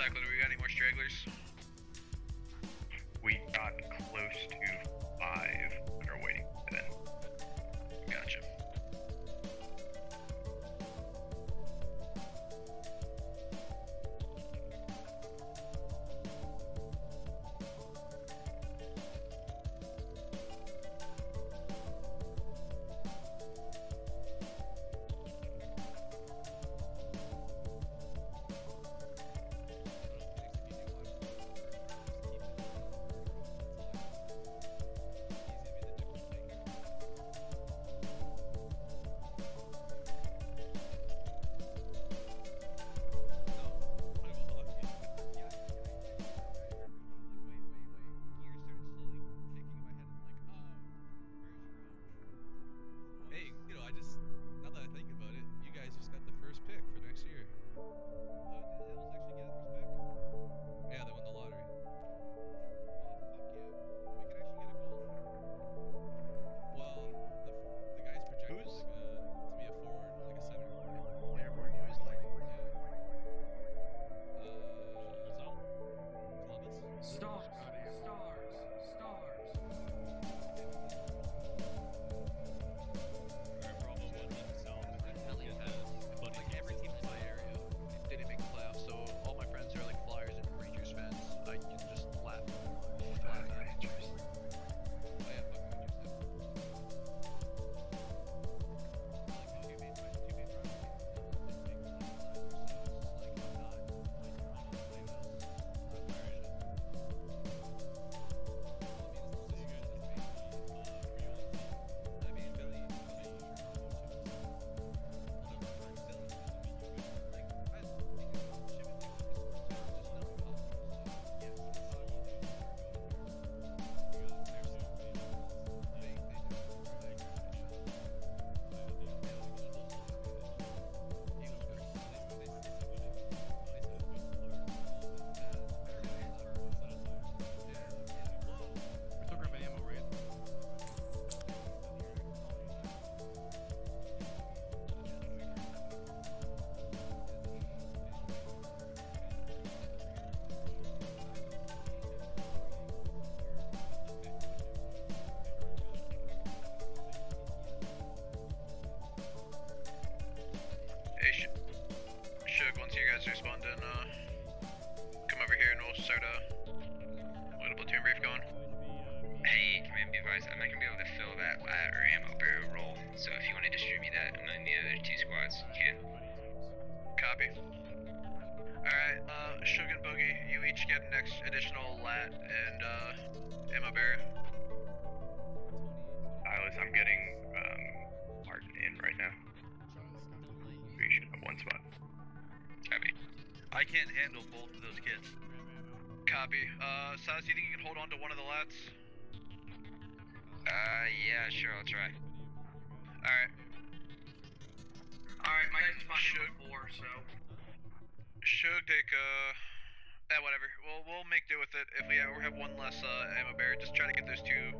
Declan, we got any more stragglers? We got close to 5 and are waiting for them. Gotcha. Once you guys respond, then come over here and we'll start a little platoon brief going. Hey, command, be advised, I'm not gonna be able to fill that lat or ammo barrel role, so if you want to distribute that among the other 2 squads, you can. Copy. Alright, Shug and Boogie, you each get an additional lat and ammo barrel. Silas, I'm getting Martin in right now. We should have 1 spot. Copy. I can't handle both of those kids. Copy. Silas, you think you can hold on to one of the lats? Yeah, sure, I'll try. Alright. Alright, my responded before, so... Shug, take, whatever. We'll make do with it. If we have one less, ammo barrel, just try to get those the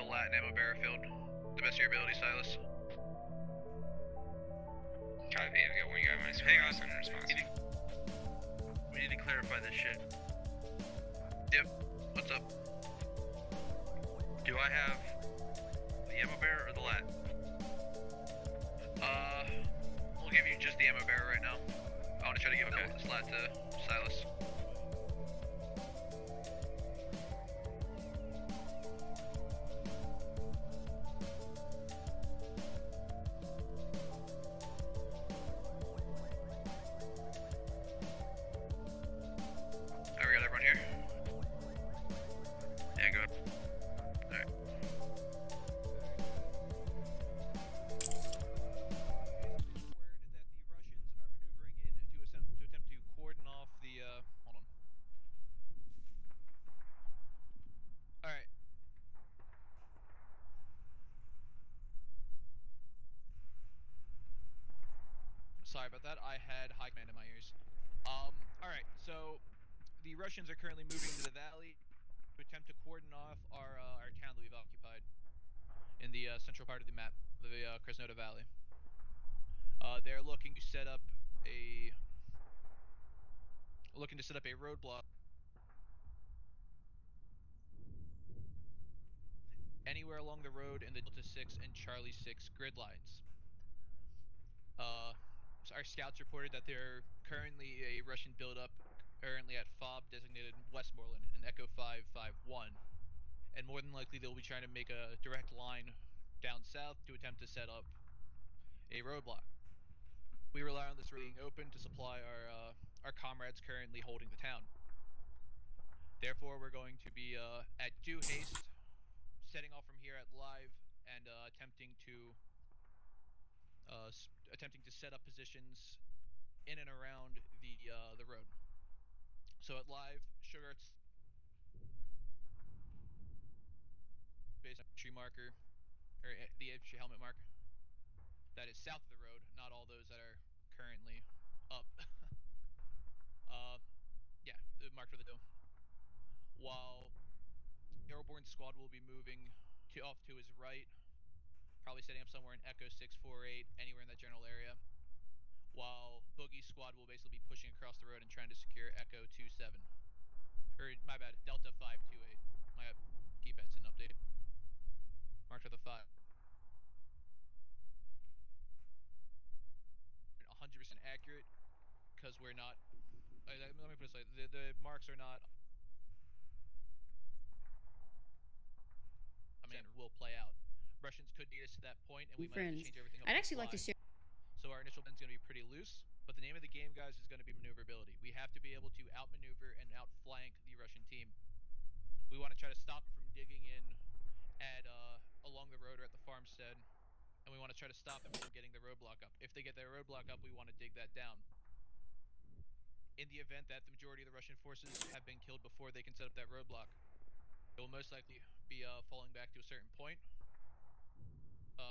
lat and ammo barrel filled. The best of your ability, Silas. Copy, I've got 1 guy on my squad. Hang on. So response. We need to clarify this shit. Yep. What's up? Do I have the ammo bearer or the lat? We'll give you just the ammo barrel right now. I want to try to give a lat to Silas. We got everyone here? Yeah, go ahead. Alright. Sorry about that, I had high command in my ears. Alright, so the Russians are currently moving into the valley to attempt to cordon off our town that we've occupied in the central part of the map, the Krasnodar Valley. They're looking to set up a looking to set up a roadblock anywhere along the road in the Delta 6 and Charlie 6 grid lines. So our scouts reported that there are currently a Russian buildup currently at FOB designated Westmoreland in Echo 551, and more than likely they'll be trying to make a direct line down south to attempt to set up a roadblock. We rely on this road being open to supply our comrades currently holding the town. Therefore, we're going to be at due haste, setting off from here at live and attempting to set up positions in and around the road. So at live, Sugar's base entry marker, or the infantry helmet mark. That is south of the road, not all those that are currently up. Yeah, marked for the dome. While Airborne Squad will be moving off to his right, probably setting up somewhere in Echo 648, anywhere in that general area. While Boogie Squad will basically be pushing across the road and trying to secure Echo 27. Or, my bad, Delta 528. My keypad's didn't update. Marked with a 5. 100% accurate, because we're not... let me put it this way, the marks are not... will play out. Russians could beat us to that point, and we might have to change everything up. I'd actually like to share. So our initial plan is going to be pretty loose, but the name of the game, guys, is going to be maneuverability. We have to be able to outmaneuver and outflank the Russian team. We want to try to stop them from digging in at along the road or at the farmstead, and we want to try to stop them from getting the roadblock up. If they get their roadblock up, we want to dig that down. In the event that the majority of the Russian forces have been killed before they can set up that roadblock, it will most likely be falling back to a certain point.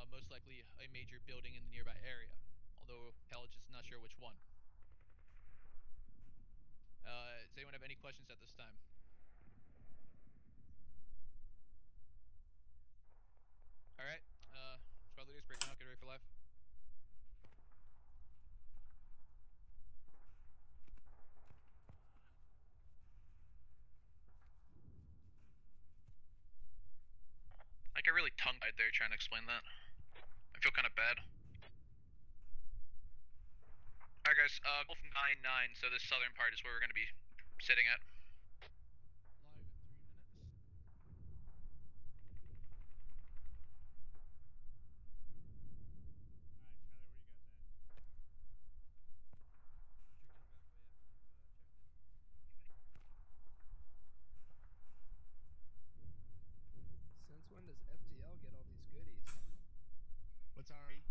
Most likely a major building in the nearby area, although intelligence is not sure which one. Does anyone have any questions at this time? Alright, squad leaders, breaking out, get ready for live. I get really tongue-tied there trying to explain that. I feel kind of bad. Alright guys, Golf 9-9, so this southern part is where we're going to be sitting at. Live in 3 minutes. Alright, Charlie, where you guys at? Put your kid back away after you've checked it. Since when does FTL get all these goodies? What's RE?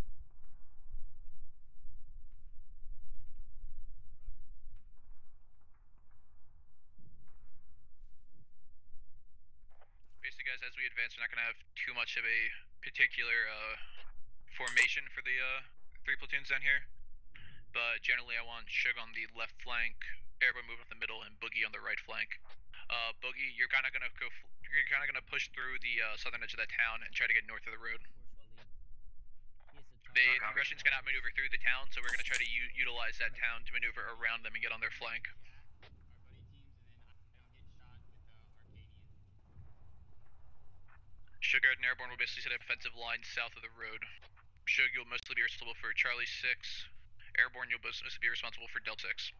Basically, guys, as we advance, we're not going to have too much of a particular formation for the 3 platoons down here. But generally, I want Shug on the left flank, Airborne moving up the middle, and Boogie on the right flank. Boogie, you're kind of going to push through the southern edge of that town and try to get north of the road. The Russians cannot maneuver through the town, so we're going to try to utilize that town to maneuver around them and get on their flank. Sugar and Airborne will basically set up offensive lines south of the road. Shug, you'll mostly be responsible for Charlie 6. Airborne, you'll mostly be responsible for Delta 6.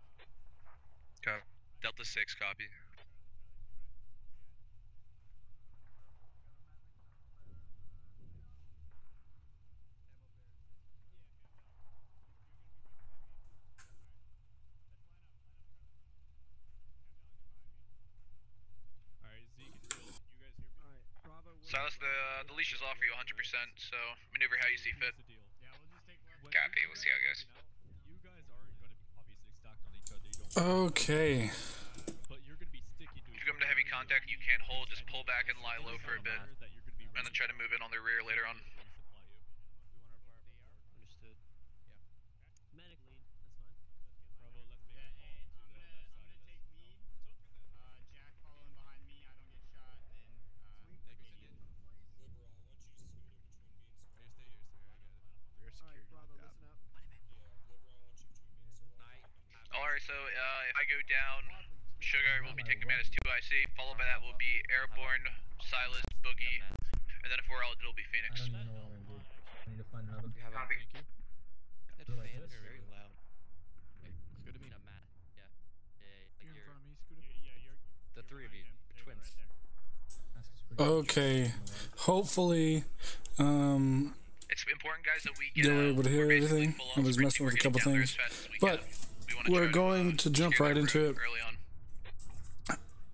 Copy. Delta 6, copy. Alright, Zeke and Phil, can you guys hear me? Alright, Bravo. Silas, the leash is off for you 100%, so maneuver how you see fit. Here's the deal. Yeah, we'll just take left. Copy, we'll see how it goes. You guys aren't going to be obviously stacked on each other. You don't Okay. But you're going to be sticking to If you come to heavy contact and you can't hold, just pull back and lie low for a bit, and then try to move in on the rear later on. Understood. Yeah. Medic lead. That's fine. Bravo, let's make a call to the left side of take lead. Jack following behind me. I don't get shot. Then Stay here, I got it. Alright, Bravo, listen up. Alright, so if I go down, Sugar will be taking command as 2IC. Followed by that will be Airborne, Silas, Boogie, and then if we're all, it'll be Phoenix. I don't even know what I'm doing. I need to find another. Thank you. That Do like fan is this? very loud. It's good to meet a Matt. Yeah. Yeah, You're in like front of me, Scooter? Yeah, you're the three of you, behind him. twins. There you go, right Okay. there. Hopefully, It's important, guys, that we get they were able to hear we're basically everything. full I on was sprinting. messing with We're a couple getting down there things, as fast as we but can. We wanna we're try going to jump secure right that into road it. early on.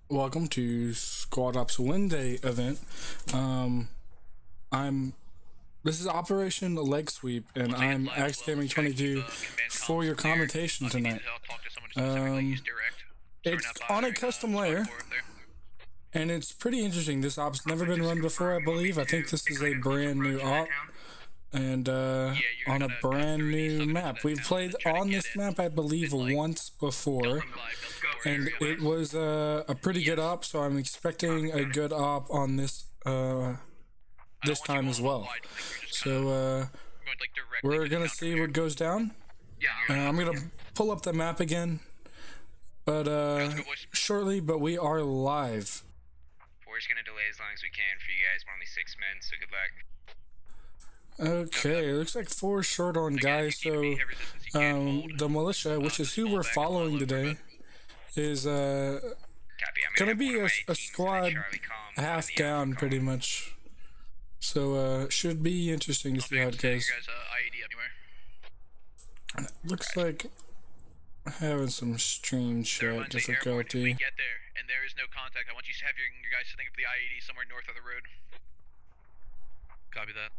Welcome to Squad Ops Wednesday event. This is Operation Leg Sweep, and Once I get I'm live as well, we'll try to keep, AxeGaming22 command for comms your clear. commentation If you need tonight. to talk to someone specifically, use direct. It's Starting on a out by, custom squad layer, 4 up there. and it's pretty interesting. This op's never been run before, I believe. I think this is a brand new op, and on a brand new map. We've played on this map, I believe, once before, and it was a pretty good op, so I'm expecting a good op on this this time as well. So we're gonna see what goes down. I'm gonna pull up the map again, but shortly. But we are live. We're just gonna delay as long as we can for you guys. We're only 6 men, so good luck. Okay, it looks like 4 short on guys. So the militia, which is who we're following today, is gonna be a squad half down pretty much. So should be interesting to see how it goes. Looks like having some stream chat difficulty. If we get there and there is no contact, I want you to have your guys setting up the IED somewhere north of the road. Copy that.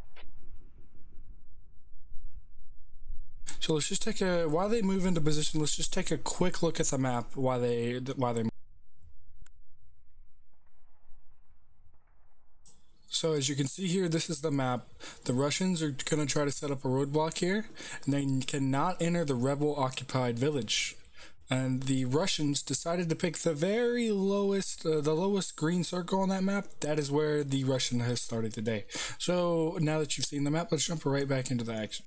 So let's just take a, while they move into position, let's just take a quick look at the map while they So as you can see here, this is the map. The Russians are going to try to set up a roadblock here, and they cannot enter the rebel occupied village. And the Russians decided to pick the very lowest, the lowest green circle on that map. That is where the Russian has started today. So now that you've seen the map, let's jump right back into the action.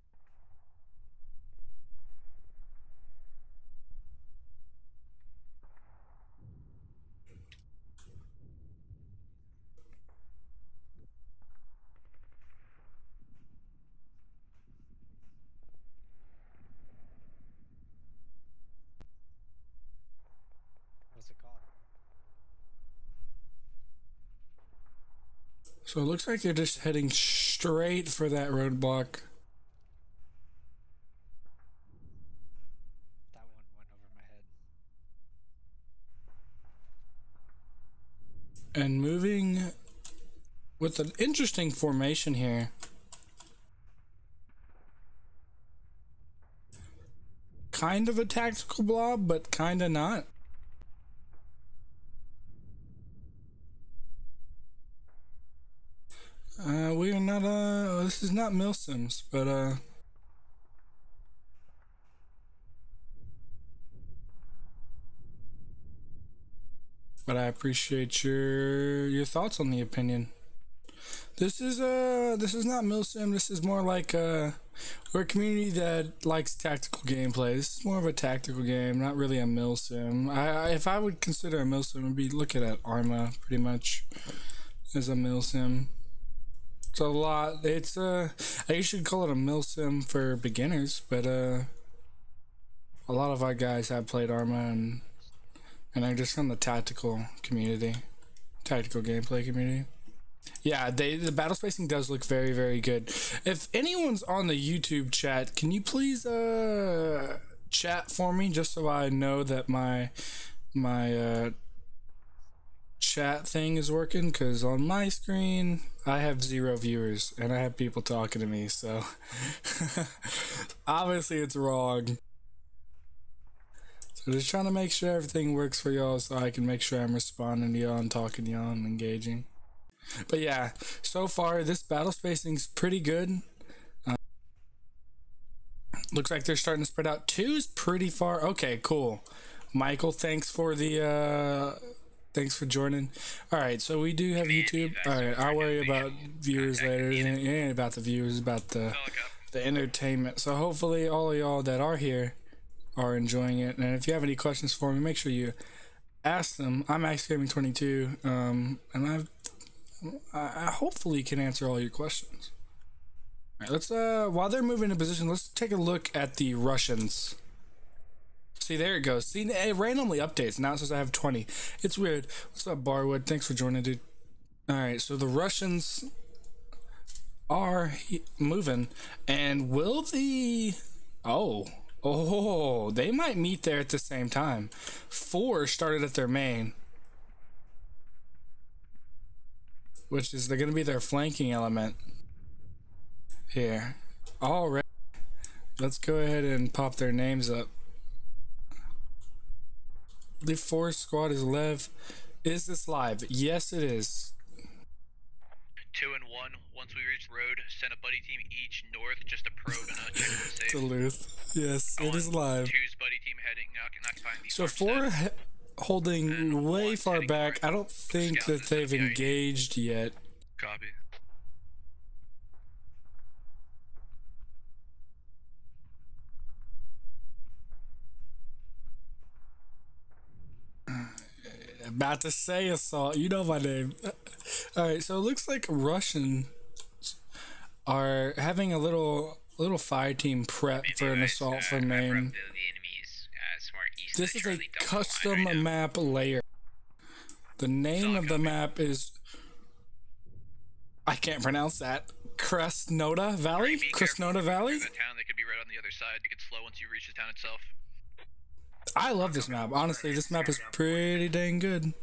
So it looks like they're just heading straight for that roadblock. That one went over my head. And moving with an interesting formation here. Kind of a tactical blob, but kind of not. We are not, this is not Milsims, but, I appreciate your thoughts on the opinion. This is not Milsim. This is more like, we're a community that likes tactical gameplay. This is more of a tactical game, not really a Milsim. If I would consider a Milsim, I'd be looking at Arma pretty much as a Milsim. It's a lot. It's I should call it a milsim for beginners, but a lot of our guys have played Arma and are just from the tactical community, tactical gameplay community. Yeah, the battle spacing does look very, very good. If anyone's on the YouTube chat, can you please chat for me just so I know that my chat thing is working, because on my screen I have 0 viewers and I have people talking to me, so obviously it's wrong. So just trying to make sure everything works for y'all so I can make sure I'm responding to y'all and talking to y'all and engaging. But yeah, so far this battle spacing's pretty good. Looks like they're starting to spread out. 2 is pretty far. Okay, cool. Michael, thanks for the thanks for joining. Alright, so we do have YouTube. Alright, I'll worry about viewers later. It ain't about the viewers, it's about the entertainment. So hopefully all of y'all that are here are enjoying it. And if you have any questions for me, make sure you ask them. I'm AxeGaming22, and I hopefully can answer all your questions. All right, let's while they're moving in position, let's take a look at the Russians. See, there it goes. See, it randomly updates. Now it says I have 20. It's weird. What's up, Barwood? Thanks for joining, dude. All right, so the Russians are moving, and will the they might meet there at the same time. 4 started at their main, which is they're gonna be their flanking element here. All right, let's go ahead and pop their names up. The 4 squad is Lev. Is this live? Yes, it is. 2 and 1. Once we reach the road, send a buddy team each north just to probe and check if it's safe. Duluth. Yes, it is live. 2's buddy team heading, occupying the So 4 holding way far back. I don't think that they've engaged yet. Copy. About to say assault. You know my name. Alright, so it looks like Russians are having a little fire team prep for an assault for main. This is a custom map layer. The name of the map is, I can't pronounce that. Krasnoda Valley? Krasnoda Valley? The town, they could be right on the other side. It gets slow once you reach the town itself. I love this map. Honestly, this map is pretty dang good.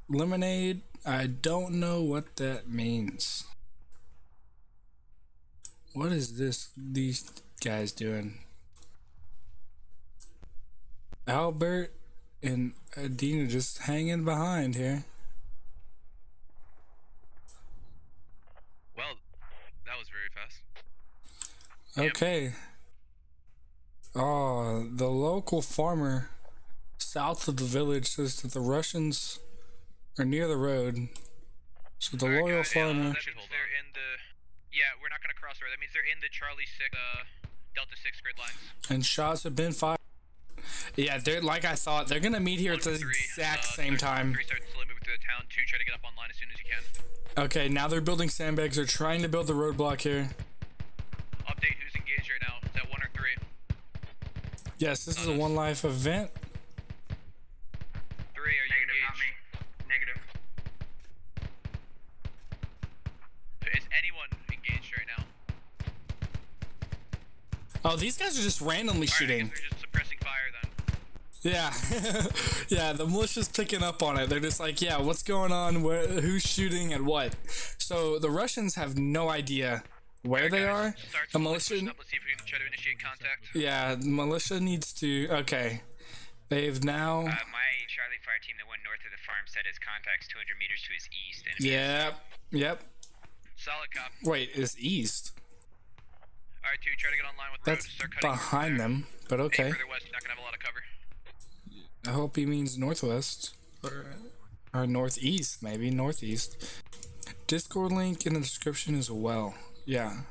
Lemonade, I don't know what that means. What is this? These guys doing? Albert and Adina just hanging behind here. Well, that was very fast. Okay. Oh, the local farmer south of the village says that the Russians are near the road. So the loyal farmer. That means they're in the. Yeah, we're not gonna cross the road. That means they're in the Charlie 6, Delta 6 grid lines. And shots have been fired. Yeah, they're like I thought. They're gonna meet here at the exact same time. 3 start slowly moving through the town. 2 try to get up online as soon as you can. Okay, now they're building sandbags. They're trying to build the roadblock here. Update who's engaged right now. Is that 1 or 3? Yes, this is a One Life event. 3, are you Negative, engaged? not me. Negative. Is anyone engaged right now? Oh, these guys are just randomly shooting. They're just suppressing fire then. Yeah, yeah. The militia's picking up on it. They're just like, yeah, what's going on? Who's shooting at what? So the Russians have no idea where they are. The militia. Let's see if we can try to initiate contact. Yeah, the militia needs to. Okay, they've now. My Charlie fire team that went north of the farm said his contact's 200 meters to his east. And Yep. Solid cop. Wait, is east? Alright, 2, try to get online with That's road. Start cutting behind them, but okay. Further west, you're not gonna have a lot of cover. I hope he means northwest or northeast, maybe northeast. Discord link in the description as well. Yeah.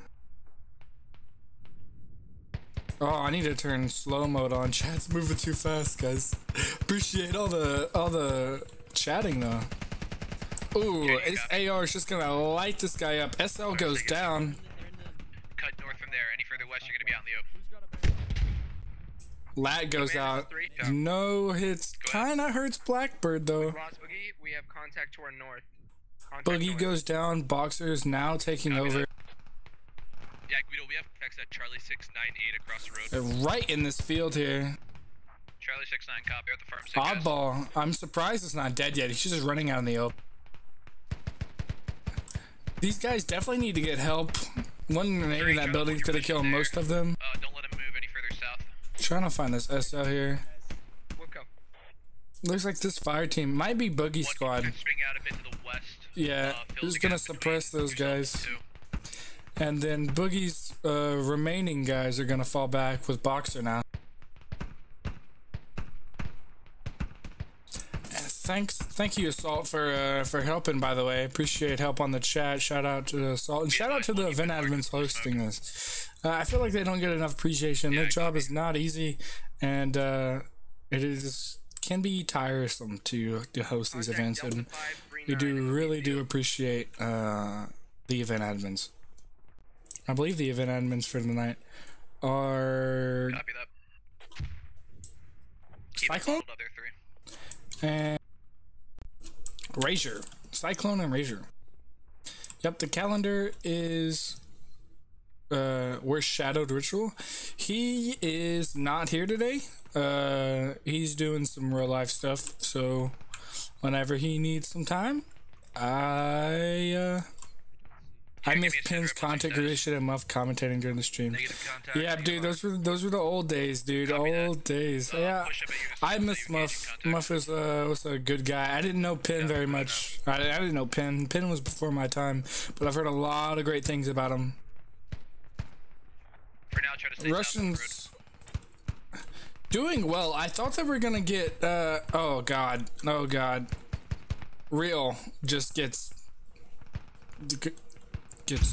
Oh, I need to turn slow mode on. Chat's moving too fast, guys. Appreciate all the chatting though. Ooh, his AR is just gonna light this guy up. SL goes down. Cut north from there. Any further west, you're gonna be out in the open. Lat goes out. No hits. Kinda hurts Blackbird though. Ross Boogie, we have contact to our north. Boogie goes down. Boxer is now taking over. Yeah, Guido, we have text at Charlie 698 across the road. They're right in this field here. Charlie 69, copy. At the farm. Oddball. I'm surprised it's not dead yet. He's just running out in the open. These guys definitely need to get help. One grenade in that building could have killed most of them. Don't let him move any further south. Trying to find this SL here. We'll go. Looks like this fire team might be Boogie Squad. Swing out a bit to the west. Yeah, who's gonna suppress those guys? And then Boogie's remaining guys are gonna fall back with Boxer now. thank you, Assault, for helping. By the way, appreciate help on the chat. Shout out to Assault, and shout out to the event admins hosting this. I feel like they don't get enough appreciation. Their job is not easy, and can be tiresome to host these events, and we really do appreciate the event admins. I believe the event admins for tonight are Copy that. Cyclone and Razor. Cyclone and Razor. Yep, the calendar is where's Shadowed Ritual? He is not here today. He's doing some real life stuff, so whenever he needs some time, I miss Pin's content creation and Muff commentating during the stream. Yeah, dude, those were the old days, dude. Old days. Yeah, I miss Muff. Muff was a good guy. I didn't know Pin very much. I didn't know Pin. Pin was before my time, but I've heard a lot of great things about him. For now, try to stay Russians doing well. I thought they were gonna get. Oh god. Real just gets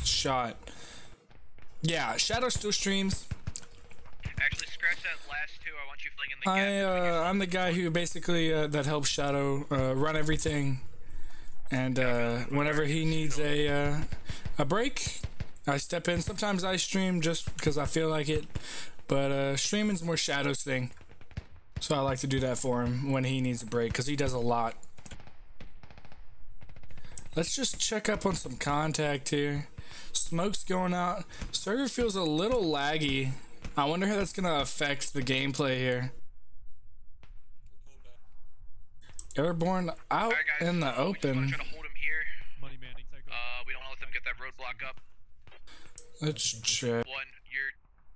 shot. Yeah, Shadow still streams. Actually, scratch that last two. I want you filling in the gap. I'm the guy who basically that helps Shadow run everything, and whenever he needs a break, I step in. Sometimes I stream just because I feel like it, but streaming's more Shadow's thing, so I like to do that for him when he needs a break because he does a lot. Let's just check up on some contact here. Smoke's going out. Server feels a little laggy. I wonder how that's gonna affect the gameplay here. Airborne out in the open. Try to hold him here. Money Manning, We don't want to let them get that roadblock up. Let's check. One, you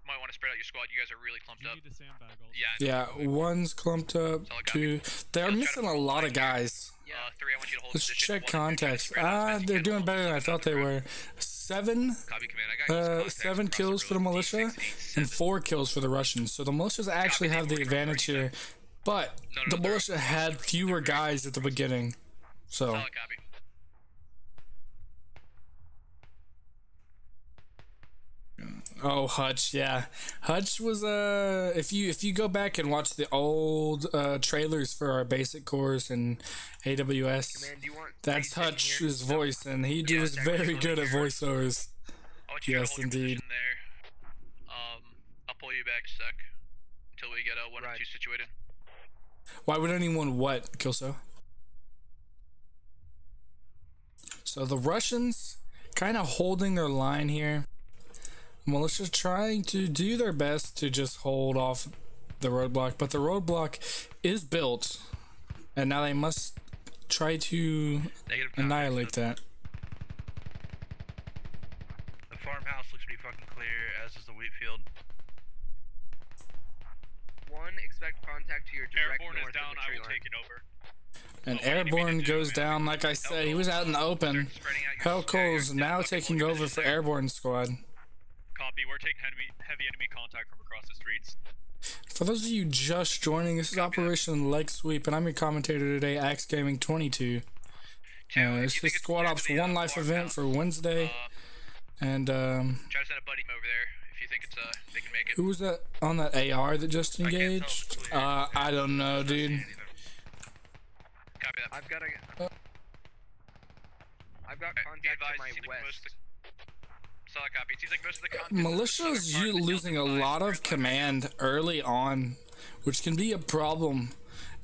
might want to spread out your squad. You guys are really clumped up. Yeah, one's clumped up. Two. They're missing a lot of guys. Three, I want you to hold Let's position. check context. They're doing better than I thought they were. Seven kills for the militia and 4 kills for the Russians. So the militias actually have the advantage here, but the militia had fewer guys at the beginning. So Solid copy. oh, Hutch, yeah. Hutch was if you go back and watch the old trailers for our basic course and AWS, that's Hutch's voice, and he was very good at voiceovers. Yes, indeed. I'll pull you back a sec until we get 1 or 2 situated. Why would anyone what, Kilso? So the Russians kind of holding their line here. Militia's trying to do their best to just hold off the roadblock, but the roadblock is built, and now they must try to annihilate that. The farmhouse looks pretty fucking clear, as does the wheat field. One, expect contact to your direct Airborne north is down, of the I tree will line. take it over. And Airborne goes down, like I said, he was out in the open. Hellcole's now taking over for Airborne squad. Copy, we're taking heavy enemy contact from across the streets. For those of you just joining, this is Operation Leg Sweep, and I'm your commentator today, AxeGaming22. It's the Squad Ops One Life event for Wednesday, and Try to send a buddy over there if you think it's they can make it. who was that on that AR that just engaged? I don't know, dude. Copy that. I've got contact to my west. Solid copy. It seems like most of the contact Militia's losing a lot of command early on, which can be a problem.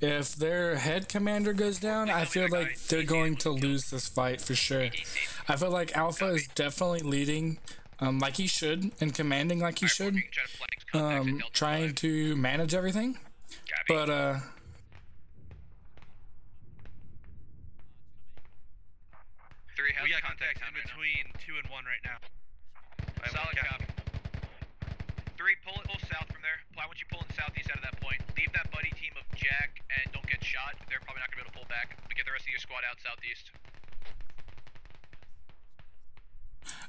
If their head commander goes down, I feel like they're going to lose this fight for sure. I feel like Alpha is definitely leading like he should and commanding like he should, trying to manage everything. But We got contact in between 2 and 1 right now. Solid copy. 3, pull south from there. I want you pulling southeast out of that point. Leave that buddy team of Jack and don't get shot. They're probably not going to be able to pull back. But get the rest of your squad out southeast.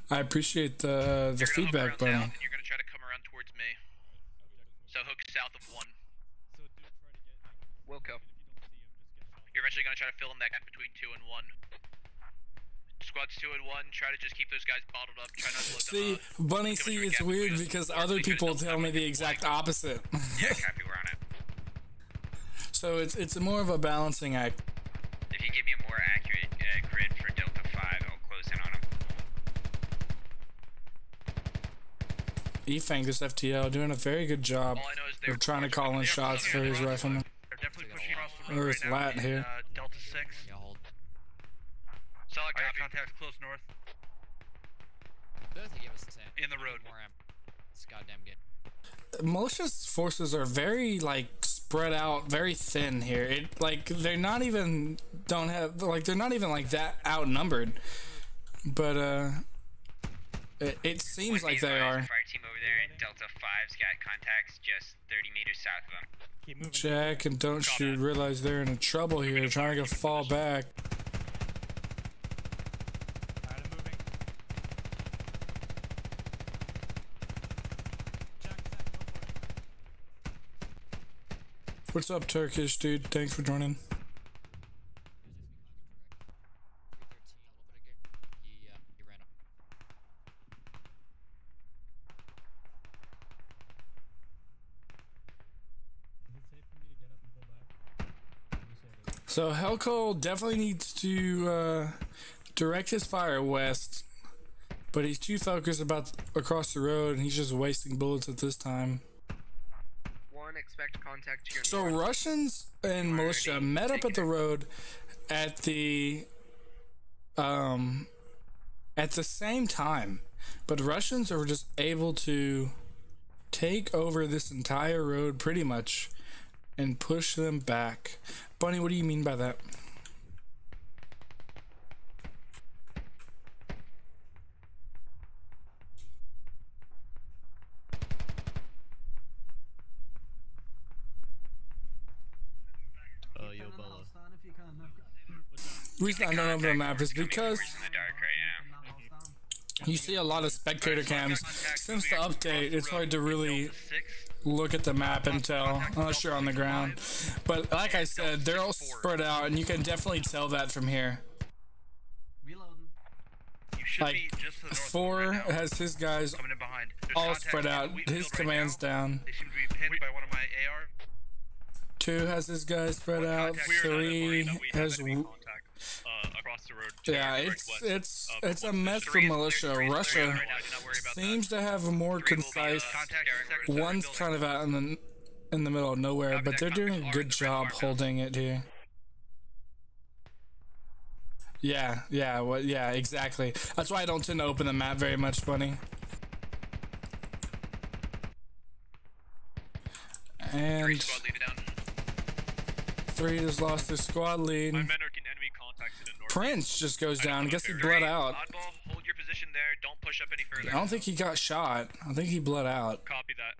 I appreciate the feedback, buddy. And you're going to try to come around towards me. So hook south of 1. Wilco. You're eventually gonna try to fill in that gap between 2 and 1. Squads 2 and 1, try to just keep those guys bottled up. Try not to let See, them, Bunny, see, it's weird because other people tell me the exact opposite. Yeah, copy, we're on it. So it's more of a balancing act. If you give me a more accurate grid for Delta 5, I'll close in on him. E-Fang, this FTL, doing a very good job of trying to call in shots for his rifleman. They're definitely pushing across the road Or right his now lat in, here. Delta 6. Yeah, hold. Solid Alright, copy. contacts close north. They give us the same. In the road. More amp. This goddamn game. Militia's forces are very spread out, very thin here. They're not even that outnumbered, but it seems like they are. Fire team over there in Delta 5's got contacts just 30 meters south of them. Keep moving. Jack and Don't Shoot realize they're in trouble here, trying to fall back. Alright, I'm moving. Jack, go for it. What's up, Turkish dude? Thanks for joining. He ran up. So Helco definitely needs to direct his fire west, but he's too focused about across the road, and he's just wasting bullets at this time. 1, expect contact to your So north. Russians and militia met up at the road at the same time, but Russians are just able to take over this entire road pretty much and push them back. Bunny, what do you mean by that? Yo, Bella. The reason I don't open the map is because In the dark right now. you see a lot of spectator cams. Since the update, it's hard to really look at the map and tell unless you're on the ground. But like I said, they're all spread out, and you can definitely tell that from here. Reloading. You should Like, be just to the north 4 right now. has his guys Coming in behind. There's all contacts spread in out. Wheatfield His right command's now. down. They seem to be pinned by one of my AR. 2 has his guys spread out. 3 has Across the road. yeah. It's a mess for militia. Russia seems to have a more concise. One's kind of out in the middle of nowhere, but they're doing a good job holding it here. Yeah, exactly. That's why I don't tend to open the map very much, Bunny. And 3 has lost his squad lead. My men are in enemy contacts in the north. Prince just goes down. Guess he bled out. Oddball, hold your position there. Don't push up any further. I don't think he got shot. I think he bled out. Copy that.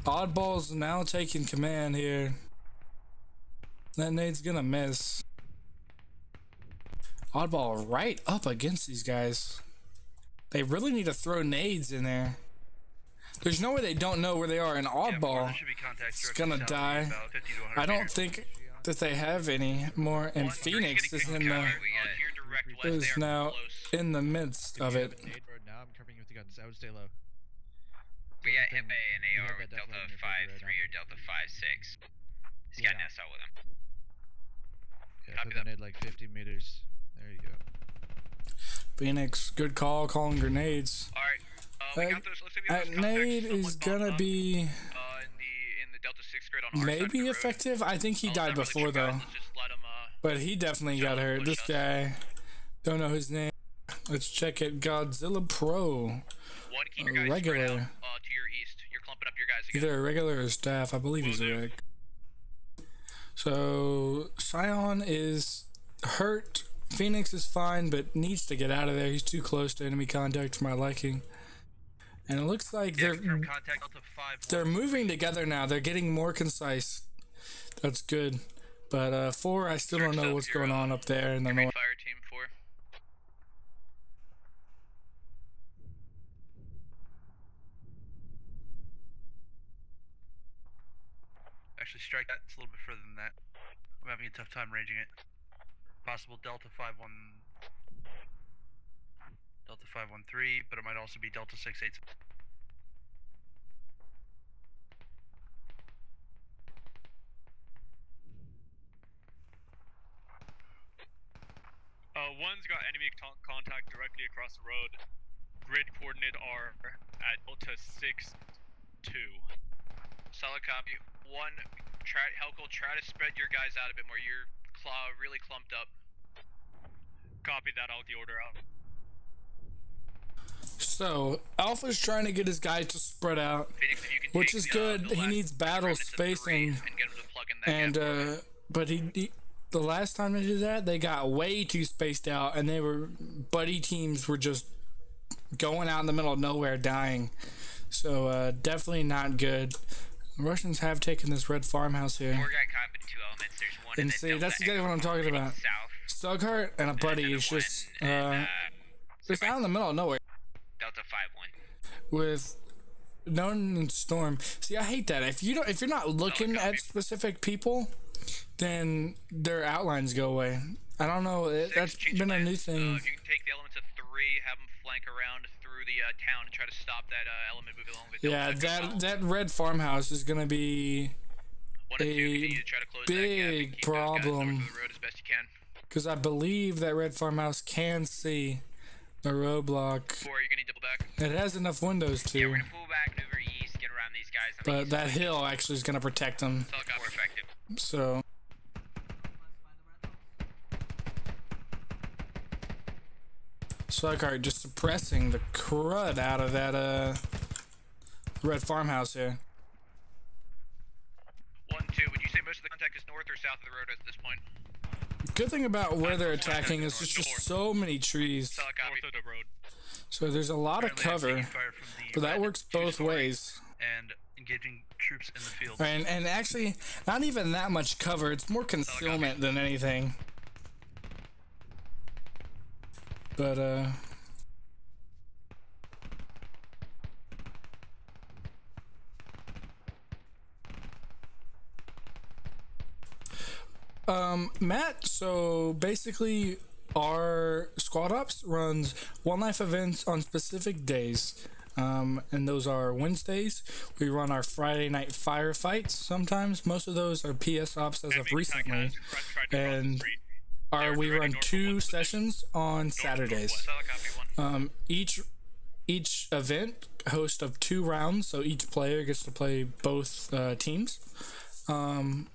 Oddball's now taking command here. That nade's gonna miss. Oddball right up against these guys. They really need to throw nades in there. There's no way they don't know where they are. And Oddball is gonna die. I don't think that they have any more. And Phoenix is now in the midst of it. Now I'm covering you with the guns. I would stay low. We got hit by an AR with Delta 5-3 or Delta 5-6. He's got an SL with him. Yeah, put that nade like 50 meters. There you go. Phoenix, good call, calling grenades. Alright, we got those. Looks like we have That those contacts nade is somewhat gonna be in the Delta 6 grid on our side of maybe the road. effective. I think he Let's died not really before shoot guys, though. let's just let him, But he definitely got hurt. This us. guy, don't know his name. Let's check it. Godzilla Pro. one, keep your guys regular. spread out, to your east. You're clumping up your guys again. Either a regular or staff. I believe he's a reg. So Scion is hurt. Phoenix is fine, but needs to get out of there. He's too close to enemy contact for my liking. And it looks like they're moving together now. They're getting more concise. That's good. But 4, I still don't know what's going on up there in the north. Fire team 4. Actually, strike that. It's a little bit further than that. I'm having a tough time ranging it. Possible Delta 513, but it might also be Delta 68. One's got enemy contact directly across the road. Grid coordinate are at Delta 62. Solid copy. One, Helkel, try to spread your guys out a bit more. You're really clumped up. Copy that. I'll the order out. So Alpha's trying to get his guys to spread out, Phoenix, if you can which take is the, good. the He last needs battle remnants of three spacing, and get him to plug in that and gap. but he the last time they did that, they got way too spaced out, and buddy teams were just going out in the middle of nowhere dying. So definitely not good. The Russians have taken this red farmhouse here. Four got caught in two elements. There's one in And the see, Delta that's exactly what I'm talking about. Stughart and a buddy is just just out in the middle of nowhere. Delta 5-1. With no storm. See, I hate that. If you're not looking at specific people, then their outlines go away. I don't know. That's been a new thing. If you can take the elements of three, have them flank around through the town and try to stop that element moving along the that red farmhouse is gonna be a big problem. Because I believe that red farmhouse can see the roadblock. Four, you're gonna double back. It has enough windows to. Yeah, we're gonna pull back, maneuver east, get around these guys. But that hill actually is gonna protect them. More effective. So. Slughart just suppressing the crud out of that red farmhouse here. 1-2, would you say most of the contact is north or south of the road at this point? Good thing about where they're attacking is there's just so many trees. North of the road. So there's a lot of cover, but that works both ways. And engaging troops in the field. And actually, not even that much cover. It's more concealment than anything. But Matt, so basically our squad ops runs one life events on specific days. And those are Wednesdays. We run our Friday night firefights sometimes. Most of those are PS ops as of recently. And we run 2 sessions on Saturdays. Each event hosts of 2 rounds, so each player gets to play both teams. And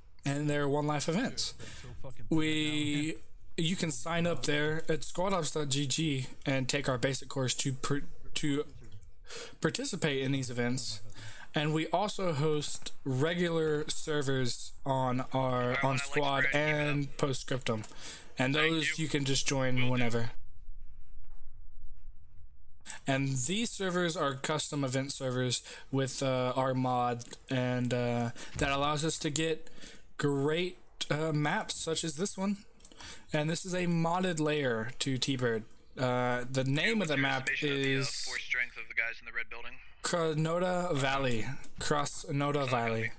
they're one life events. You can sign up there at squadops.gg and take our basic course to participate in these events. And we also host regular servers on squad and postscriptum, and those you can just join whenever. And these servers are custom event servers with our mod, and that allows us to get great maps such as this one. And this is a modded layer to T-Bird. The name of the map is force strength of the guys in the red building. Krasnoda Valley. Krasnoda Valley.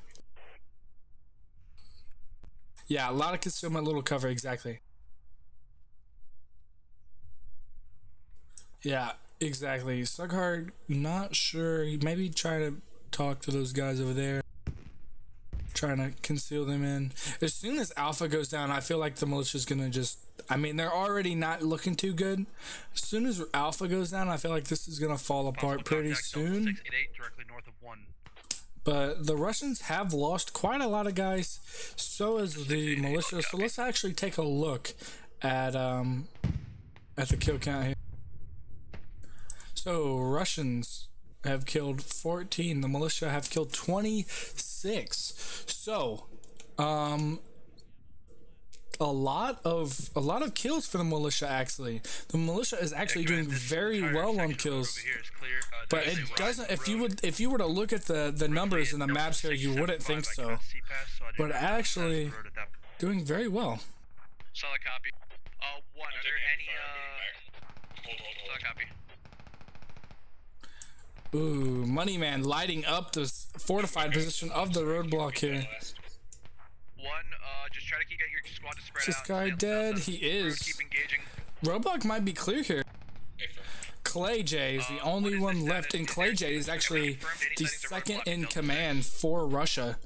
Yeah, a lot of concealment, little cover, exactly. Yeah, exactly. Slughart, not sure. Maybe try to talk to those guys over there. Trying to conceal them in. As soon as Alpha goes down, I feel like the militia's gonna just... I mean, they're already not looking too good. As soon as Alpha goes down, I feel like this is gonna fall apart pretty soon. 688 directly north of 1. But the Russians have lost quite a lot of guys. So has the militia. So let's actually take a look at the kill count here. So Russians have killed 14. The militia have killed 26. So, a lot of kills for the militia. Actually, the militia is actually doing very well on kills. But it doesn't. If you were to look at the numbers in the maps here, you wouldn't think so. But actually, doing very well. Solid copy. One. Are there any? Solid copy. Ooh, Moneyman lighting up the fortified position of the roadblock here. Just try to get your squad to spread Is this out. guy dead? He is. Keep engaging. Roadblock might be clear here. Clay J is the only one left, and Clay J is actually the second in command for Russia.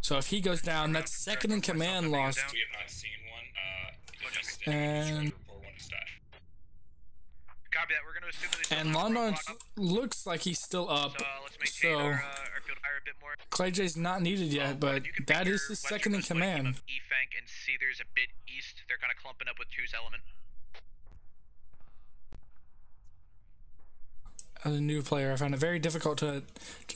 So if he goes down, that's second in command lost. We have not seen one. And Copy that. We're going to assume that and London looks like he's still up. Let's So our field fire a bit more. Clay J's not needed yet, but that is his second in command. E-Fank and Seether's a bit east. They're kind of clumping up with 2's element. As a new player, I found it very difficult to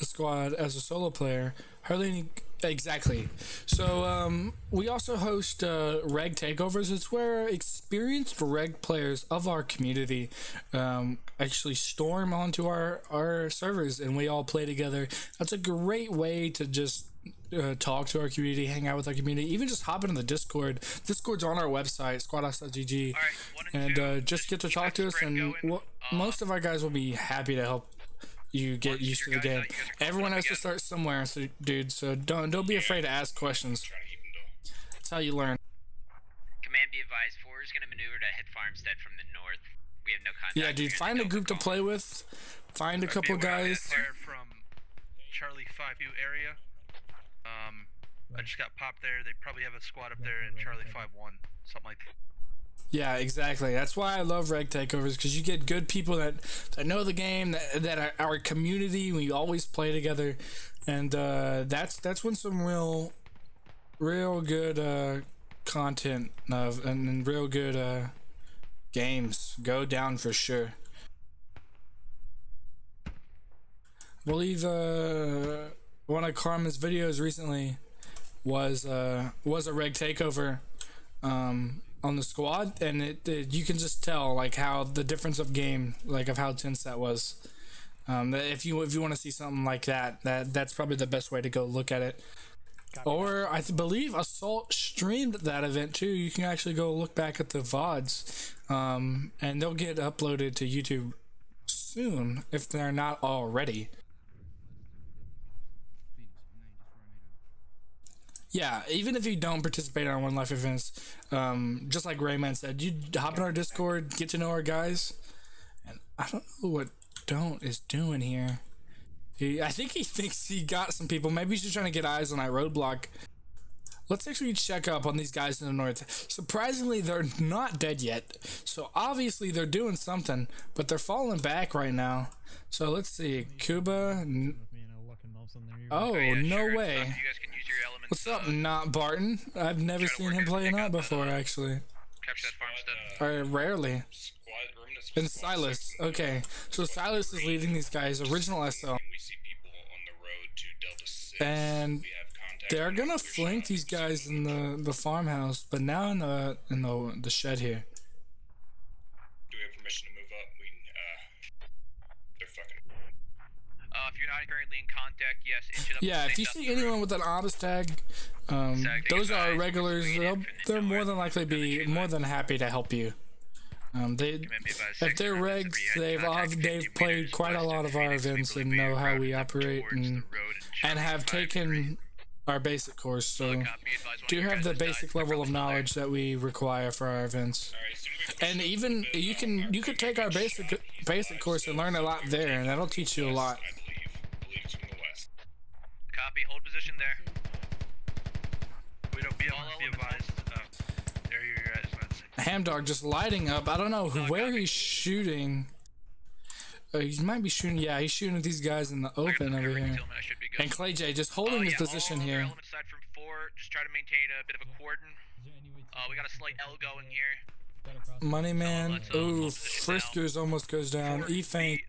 squad as a solo player. Hardly any. Exactly. So we also host reg takeovers. It's where experienced reg players of our community actually storm onto our servers, and we all play together. That's a great way to just talk to our community, hang out with our community, even just hop into the Discord. Discord's on our website, squadhouse.gg, and just get to talk to us, and most of our guys will be happy to help you get used to the game. Everyone has to start somewhere, so dude, so don't be afraid to ask questions. That's how you learn. Command, be advised, 4 is going to maneuver to hit Farmstead from the north. We have no contact. Yeah, dude, find a group to play with. Find a couple guys. From Charlie 5U area. I just got popped there. They probably have a squad up there in Charlie 5-1, something like that. Yeah, exactly. That's why I love reg takeovers, because you get good people that know the game, that are our community. We always play together, and that's when some real good content and real good games go down for sure. I believe one of Karma's videos recently was a reg takeover on the squad, and it you can just tell like how the difference of game, like of how tense that was. If you want to see something like that's probably the best way to go look at it. Or I believe Assault streamed that event too. You can actually go look back at the VODs, and they'll get uploaded to YouTube soon if they're not already. Yeah, even if you don't participate on One Life events, just like Rayman said, you hop in our Discord, get to know our guys, and I don't know what Don't is doing here. I think he thinks he got some people. Maybe he's just trying to get eyes on that roadblock. Let's actually check up on these guys in the north. Surprisingly, they're not dead yet, so obviously they're doing something, but they're falling back right now. So let's see, Cuba. Oh, no way. What's up, Not Barton? I've never seen him play a Not before, actually. Rarely. And Silas. Okay, so Silas is leading these guys, original SL. And they're gonna flank these guys in the farmhouse, but now in the shed here. Do we have permission to move up? They're fucking. If you're not currently in contact, yes. Yeah, if you see anyone with an obs tag, those are regulars. They're more than likely be more than happy to help you. If they're regs, they've played quite a lot of our events and know how we operate and have taken our basic course, so do have the basic level of knowledge that we require for our events. And even you could take our basic course and learn a lot there, and that'll teach you a lot. Copy, hold position there. We don't be advised. There you're at. Hamdog just lighting up. I don't know where he's shooting. He might be shooting. Yeah, he's shooting at these guys in the open over here. And Clay J just holding his position here. From 4, just try to maintain a bit of a cordon. We got a slight L going here. Moneyman. Ooh, Friskers almost goes down. E-Faint.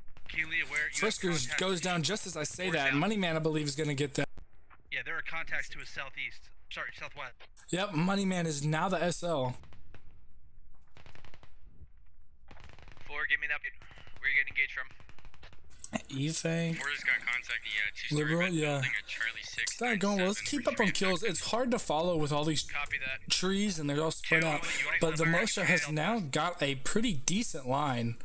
Friskers goes down just as I say that. Moneyman, I believe, is gonna get that. Yeah, there are contacts to his southeast. Sorry, southwest. Yep, Moneyman is now the SL. 4, give me an update. Where are you getting engaged from? E-Faint. 4's got contact, yeah, 2-story Liberal, red yeah. building at Charlie 6. It's not going well. Let's keep up on kills. It's hard to follow with all these trees and they're all spread out. But the militia has now got a pretty decent line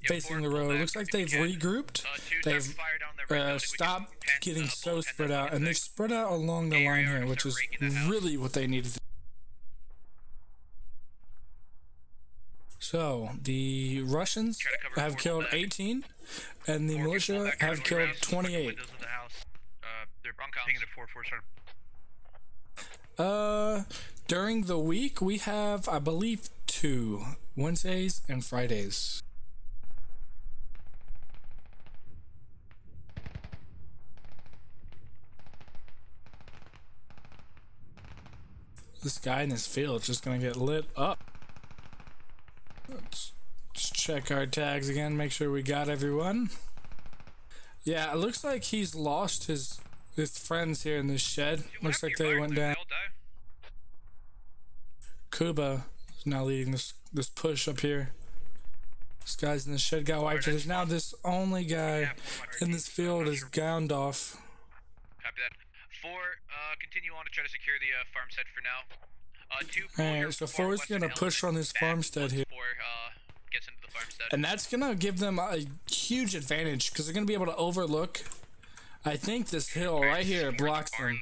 facing the road. It looks like they've regrouped. They've stopped getting so spread out, and they've spread out along the line here, which is really what they needed. So the Russians have killed 18, and the militia have killed 28. They're pinging at 4-4. During the week we have, I believe, 2 Wednesdays and Fridays. This guy in this field is just gonna get lit up. Let's check our tags again, make sure we got everyone. Yeah, it looks like he's lost his friends here in this shed. Looks like they went down. Kuba is now leading this push up here. This guy's in the shed got wiped. It is now this only guy in this field is gowned off. Copy that. 4, continue on to try to secure the farmstead for now. 2, Alright, so 4 is gonna push on this farmstead here. 4 gets into the farmstead. And that's gonna give them a huge advantage because they're gonna be able to overlook, I think, this hill right here blocks them.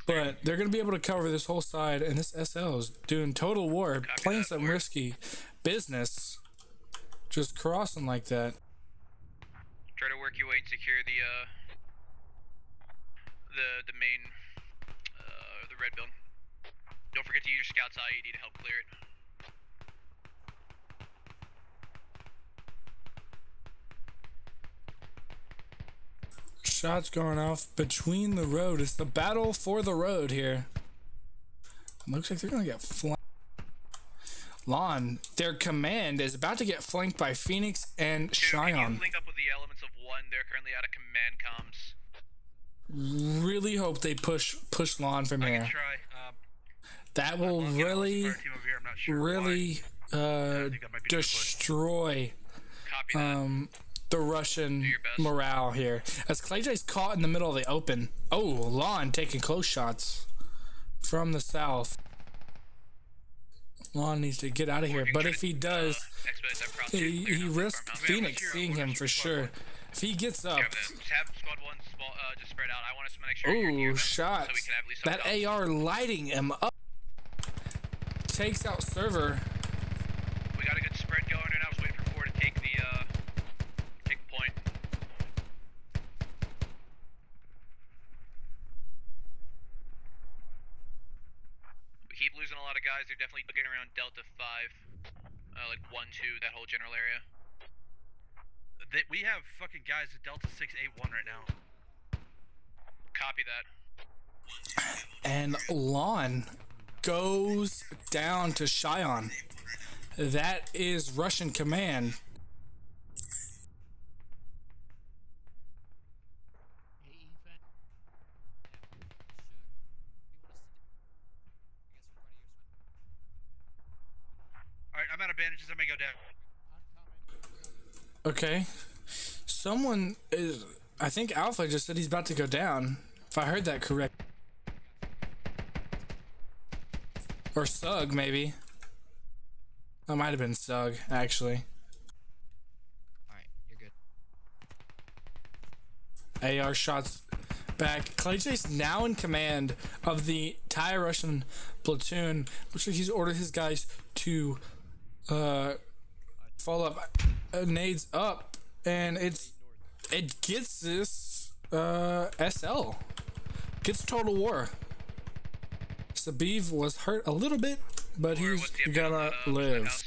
But they're gonna be able to cover this whole side, and this SL is doing total war, playing some risky business, just crossing like that. Try to work your way and secure the main the red building. Don't forget to use your scout's IED to help clear it. Shots going off between the road. It's the battle for the road here. It looks like they're gonna get flanked. Lon, their command is about to get flanked by Phoenix and Cheyenne. Can you link up with the elements of 1? They're currently out of command comms. Really hope they push Lon from here. That will really destroy the Russian morale here. As ClayJ's caught in the middle of the open. Oh, Lon taking close shots from the south. Lon needs to get out of here, but if he does, he risks Phoenix seeing him for sure. If he gets up. Ooh, shots. That AR lighting him up. Takes out server. We got a good spread going, and I was waiting for 4 to take the point. We keep losing a lot of guys. They're definitely looking around Delta 5, like 1-2, that whole general area. We have fucking guys at Delta 681 right now. Copy that. And Lon goes down to Cheyenne. That is Russian command. Alright, I'm out of bandages. I may go down. Okay. Someone is... I think Alpha just said he's about to go down. If I heard that correct. Or Sug, maybe. That might have been Sug, actually. Alright, you're good. AR shots back. ClayJ's now in command of the entire Russian platoon. Looks like he's ordered his guys to follow up. Nades up, and it gets this SL. Gets total war. Sabiv was hurt a little bit, but he's gonna live.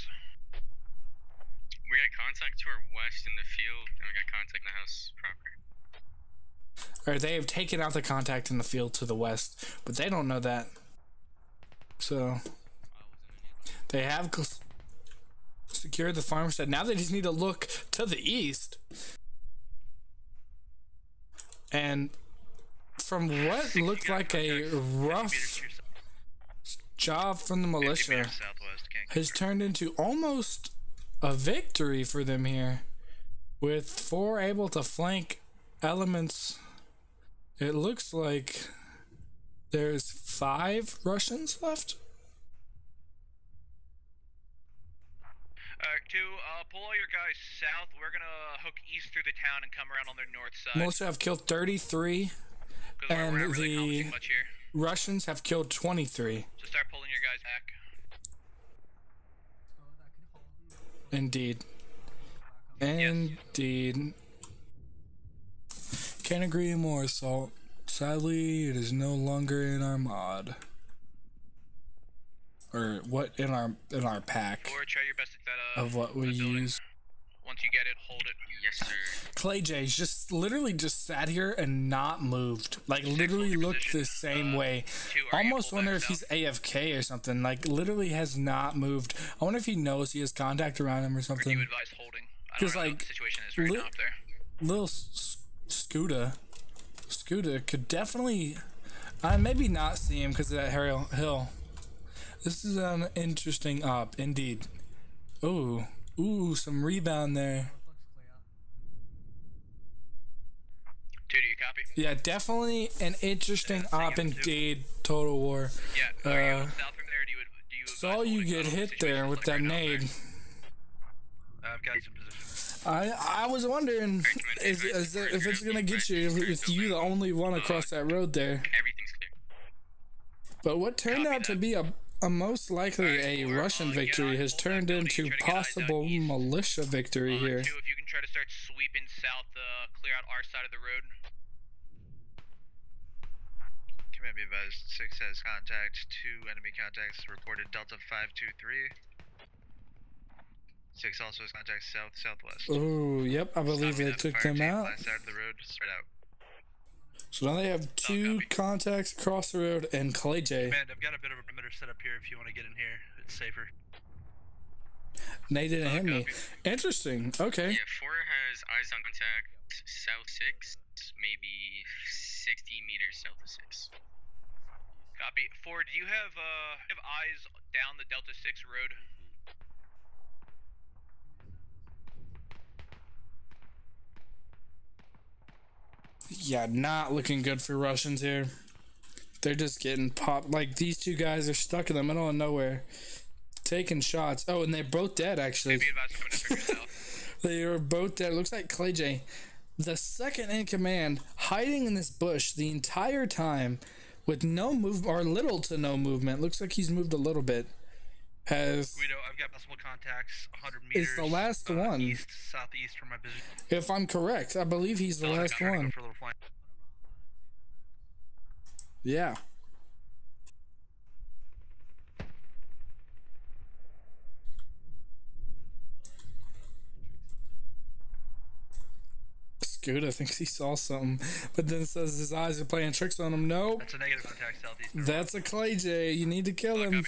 We got contact to our west in the field, and we got contact in the house proper. Or they have taken out the contact in the field to the west, but they don't know that. So they have secured the farmstead. Now they just need to look to the east. And from what looked like a rough job from the militia has turned into almost a victory for them here, with 4 able to flank elements It looks like there's 5 Russians left. Alright, 2, pull all your guys south. We're gonna hook east through the town and come around on their north side. Militia have killed 33, and we're not really the accomplishing much here. Russians have killed 23. So start pulling your guys back. Indeed. Indeed. Can't agree more, Salt. Sadly, it is no longer in our mod. Or what in our pack Or try your best to get that, of what we use. Once you get it, hold it. Yes, sir. Clay J's just literally just sat here and not moved. Like literally looked the same way. Almost wonder if he's AFK or something. Like literally has not moved. I wonder if he knows he has contact around him or something. Or do you advise holding? I don't know like what the situation is right now up there. Little Scooter could definitely maybe not see him because of that hill. This is an interesting op, indeed. Ooh, some rebound there. 2, do you copy? Yeah, definitely an interesting op indeed. Total War. Yeah, are you going south from there, or do you saw you get hit there with that nade. I've got some positions. I was wondering if it's gonna get you if you the only one across that road there. Everything's clear. But what turned out to be a most likely a Russian victory has turned into possible militia victory here. 2, if you can try to start sweeping south, clear out our side of the road. Command be advised, 6 has contact, 2 enemy contacts reported Delta 523. 6 also has contact southwest. Oh, yep, I believe they took them out. Side of the road, spread out. So now they have 2 contacts across the road and Clay J. Man, I've got a bit of a perimeter set up here if you want to get in here. It's safer. They didn't hit me. Interesting. Okay. Yeah, 4 has eyes on contact south 6, maybe 60 meters south of 6. Copy. 4, do you have eyes down the Delta 6 road? Yeah, not looking good for Russians here. They're just getting popped. Like, these 2 guys are stuck in the middle of nowhere, taking shots. Oh, and they're both dead, actually. They are both dead. It looks like Clay J, the second in command, hiding in this bush the entire time with no move or little to no movement. Looks like he's moved a little bit. Guido, I've got possible contacts 100 meters. Is the last one. East, southeast from my position. If I'm correct, I believe he's the last one. Yeah. Scooter thinks he saw something, but then says his eyes are playing tricks on him. Nope. That's a negative contact southeast. That's a Clay J. You need to kill him.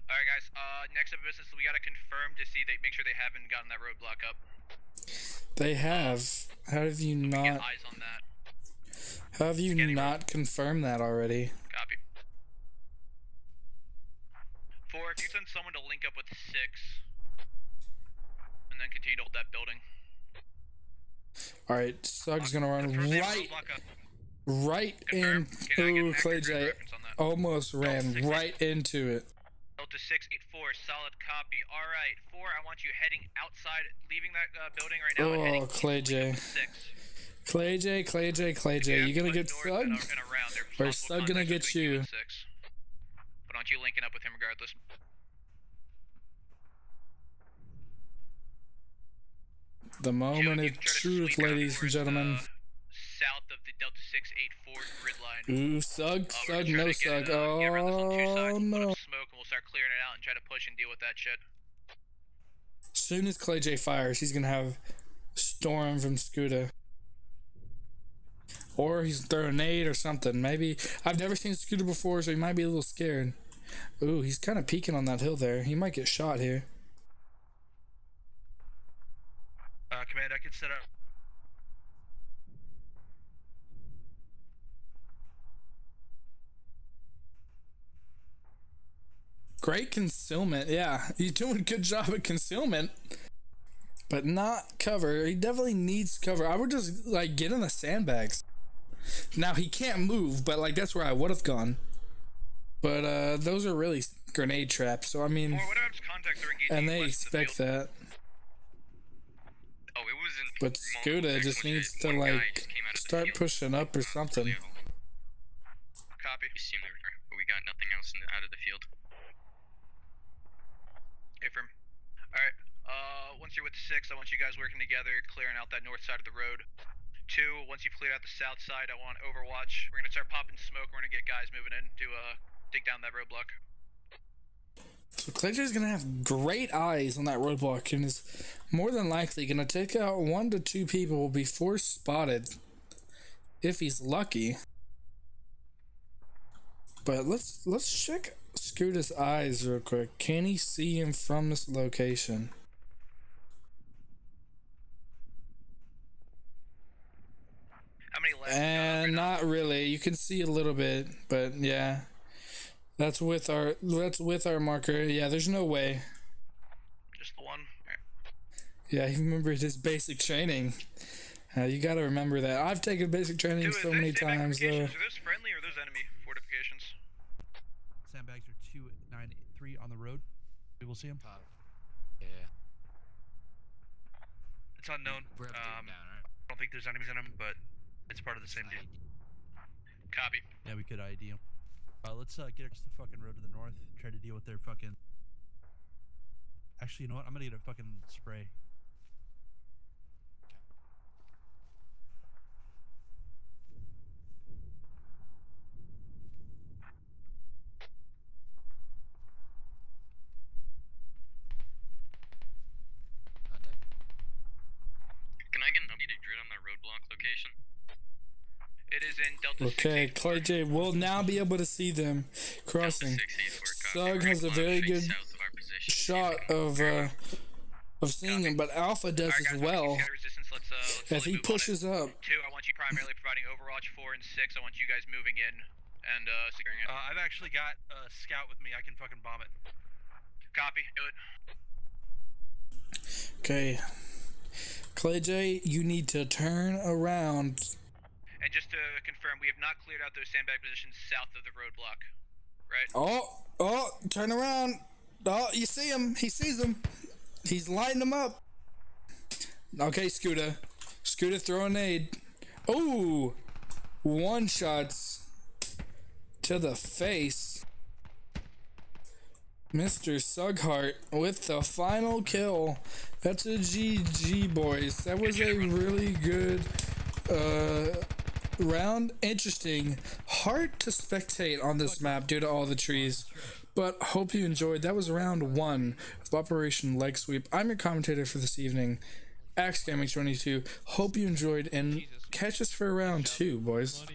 Alright guys, next up of business, we gotta confirm to see make sure they haven't gotten that roadblock up. They have. How have you not? Get eyes on that. How have you not confirmed that already? Copy. 4, if you send someone to link up with 6, and then continue to hold that building. Alright, Sug's gonna run right in. Ooh, Clay J almost ran right into it. Delta 684, solid copy. Alright, 4, I want you heading outside, leaving that building right now. Oh, Clay J. Clay J. You gonna get Sug? Or is Sug gonna get you? But aren't you linking up with him regardless? The moment of truth, ladies and gentlemen. South of the Delta 684 grid line. Ooh, Sug, no Sug. Oh, no. Smoke, and we'll start clearing it out and try to push and deal with that shit. As soon as Clay J fires, he's gonna have Storm from Scooter. Or he's throwing a nade or something. Maybe. I've never seen Scooter before, so he might be a little scared. Ooh, he's kind of peeking on that hill there. He might get shot here. Command, I can set up. Great concealment. Yeah, he's doing a good job at concealment. But not cover. He definitely needs cover. I would just, like, get in the sandbags. Now he can't move, but like that's where I would have gone. But those are really grenade traps, so I mean, and they expect that. Oh, it was in. But Skoda just needs to like start pushing up or something. Copy. But we got nothing else out of the field. Affirm. Alright, once you're with 6, I want you guys working together, clearing out that north side of the road. 2, once you've cleared out the south side, I want Overwatch. We're gonna start popping smoke, we're gonna get guys moving in to, dig down that roadblock. So Clayjay's gonna have great eyes on that roadblock and is more than likely gonna take out 1 to 2 people before spotted, if he's lucky. But let's check Scooter's eyes real quick. Can he see him from this location? How many left? And not really. You can see a little bit, but yeah. That's with our marker. Yeah, there's no way. Just the one. Right. Yeah, he remembered his basic training. You gotta remember that. I've taken basic training so many times though. Are those friendly or are those enemy fortifications? Sandbags are 293 on the road. We will see them. Yeah. It's unknown. We're down, right? I don't think there's enemies in them, but it's part of the same deal. Copy. Yeah, we could ID them. Let's get across the fucking road to the north. Try to deal with their fucking. Actually, you know what? I'm gonna get a fucking spray. Can I get an updated grid on that roadblock location? It is in Delta Okay, Clayjay will now be able to see them crossing. Sug has a very good shot of seeing him, but Alpha does as well. As he pushes up. 2, I want you primarily providing Overwatch. 4 and 6, I want you guys moving in and securing it. I've actually got a scout with me. I can fucking bomb it. Copy. Do it. Okay. Clayjay, you need to turn around. And just to confirm, we have not cleared out those sandbag positions south of the roadblock, right? Oh, turn around. Oh, you see him. He sees him. He's lighting them up. Okay, Scooter. Scooter, throw a nade. Oh, 1 shots to the face. Mr. Sughart with the final kill. That's a GG, boys. That was a really good round. Interesting. Hard to spectate on this map due to all the trees. But hope you enjoyed. That was round 1 of Operation Leg Sweep. I'm your commentator for this evening, AxeGaming22. Hope you enjoyed and catch us for round 2, boys.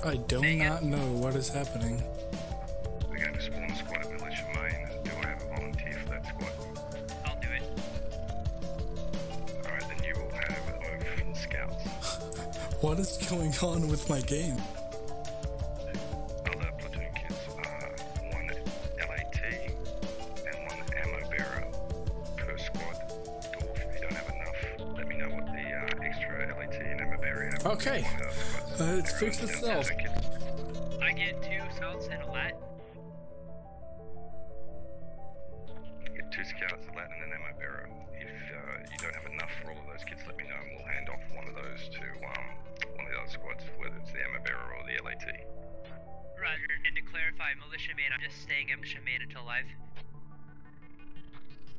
I do not know what is happening. We're going to spawn a squad at Militia Main. Do I have a volunteer for that squad? I'll do it. Alright, then you will have both scouts. What is going on with my game? Other platoon kids are one LAT and one ammo bearer per squad. Dwarf, if you don't have enough, let me know what the extra LAT and ammo bearer have. Okay. It's fixed itself. I get 2 scouts and a lat. Get 2 scouts, a lat, and an ammo bearer. If you don't have enough for all of those kids, let me know and we'll hand off one of those to one of the other squads, whether it's the ammo bearer or the LAT. Roger, and to clarify, Militia Main, I'm just staying at Militia Main until live.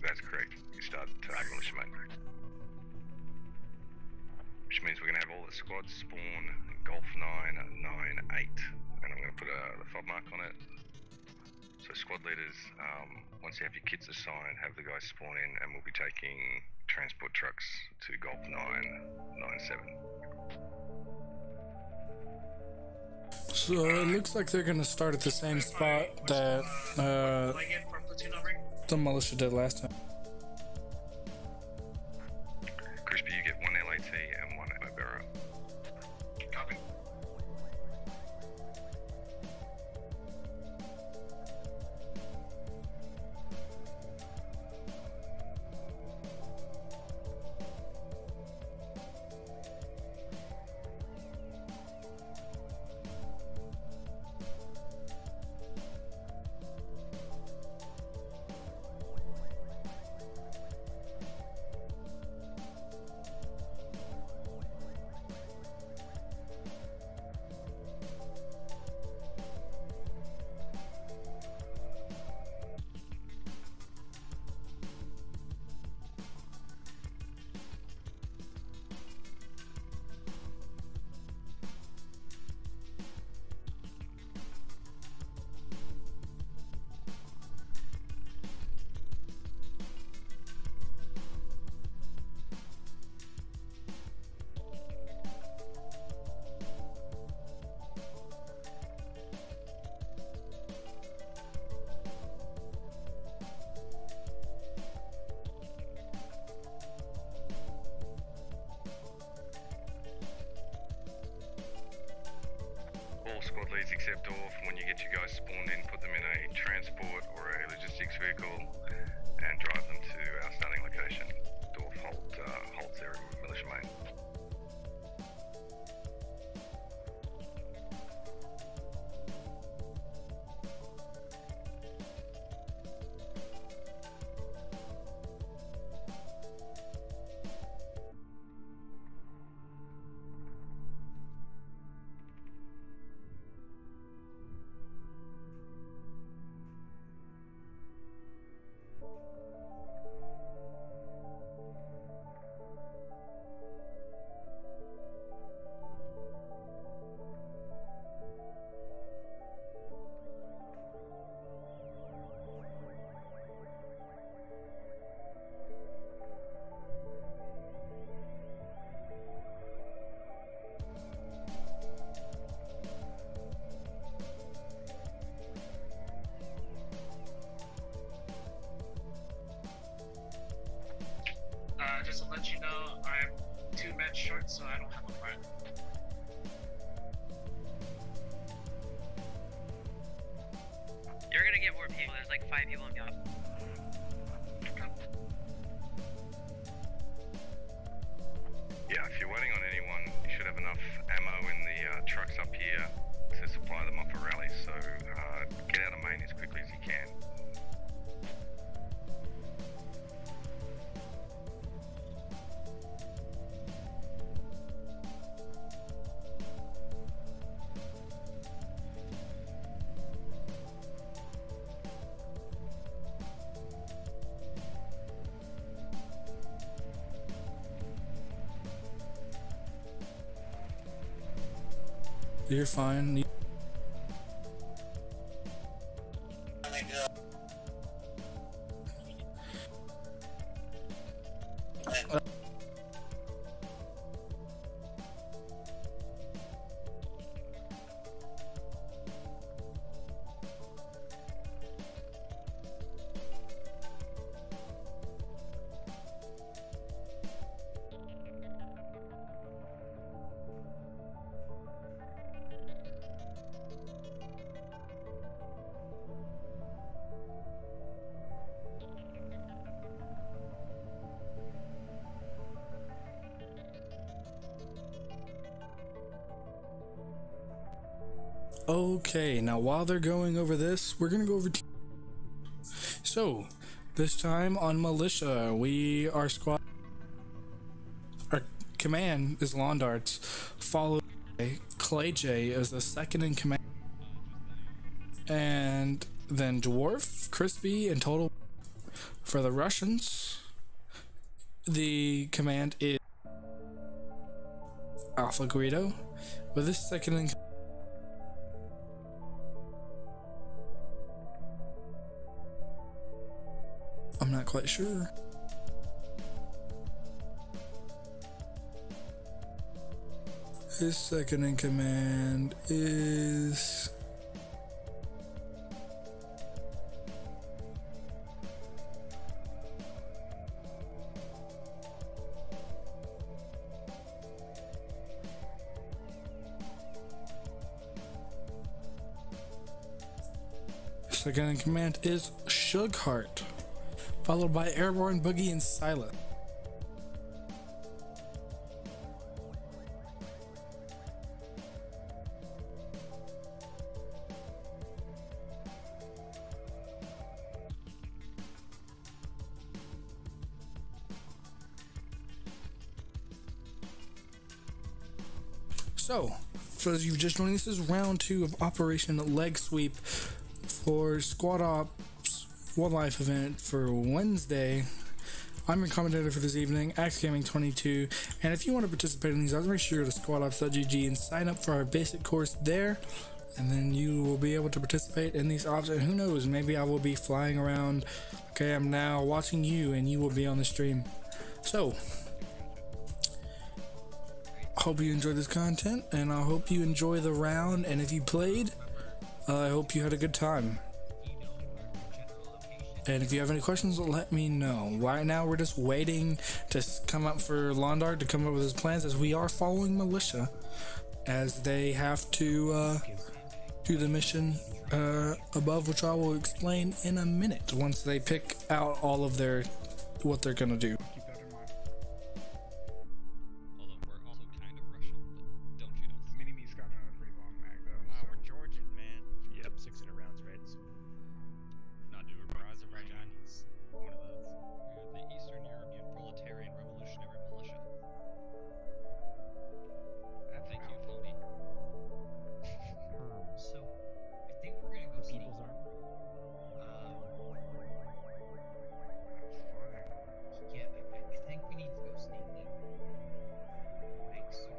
That's correct. You start Militia Main. Which means we're going to have all the squads spawn Golf 9, 9, 8, and I'm going to put the fob mark on it. So squad leaders, once you have your kids assigned, have the guys spawn in and we'll be taking transport trucks to Golf 9, 9, 7. So it looks like they're gonna start at the same spot that the militia did last time. Crispy, you get 1 LAT and 1 ammo bearer. Copy. Squad leads except off. When you get your guys spawned in, put them in a transport or a logistics vehicle and drive them to our starting location. Dorf holds there in Militia Main. Just to let you know, I'm 2 men short, so I don't have a plan. You're gonna get more people. There's like 5 people in the office. Yeah, if you're waiting on anyone, you should have enough ammo in the trucks up here to supply them off a rally, so get out of Main as quickly as you can. You're fine. Okay, now while they're going over this, we're gonna go over so this time on militia, our command is Lawn Darts, followed by Clay J as the second in command, and then Dwarf, Crispy, and Total. For the Russians, the command is Alpha Guido, with his second in command. I'm not quite sure. His second in command is second in command is Shugheart, followed by Airborne, Boogie, and Silent. So, for those of you just joining, this is round 2 of Operation Leg Sweep for Squad Ops Wildlife event for Wednesday. I'm your commentator for this evening, AxeGaming22, and if you want to participate in these, make sure you go to squadops.gg and sign up for our basic course there, and then you will be able to participate in these ops, and who knows, maybe I will be flying around. Okay, I'm now watching you, and you will be on the stream. So, hope you enjoyed this content, and I hope you enjoy the round, and if you played, I hope you had a good time. And if you have any questions, let me know. Right now, we're just waiting to come up for Londard to come up with his plans, as we are following militia, as they have to do the mission above, which I will explain in a minute once they pick out all of what they're gonna do. Mini-me's got a pretty long mag though. We're Georgian, man. Yep, 600 rounds, right? Not dude, we're Azerbaijanis. One of those. We're the Eastern European Proletarian Revolutionary Militia. Thank you, Phony. So, I think we're gonna go People's Army. Yeah, I think we need to go sneak them. Like, so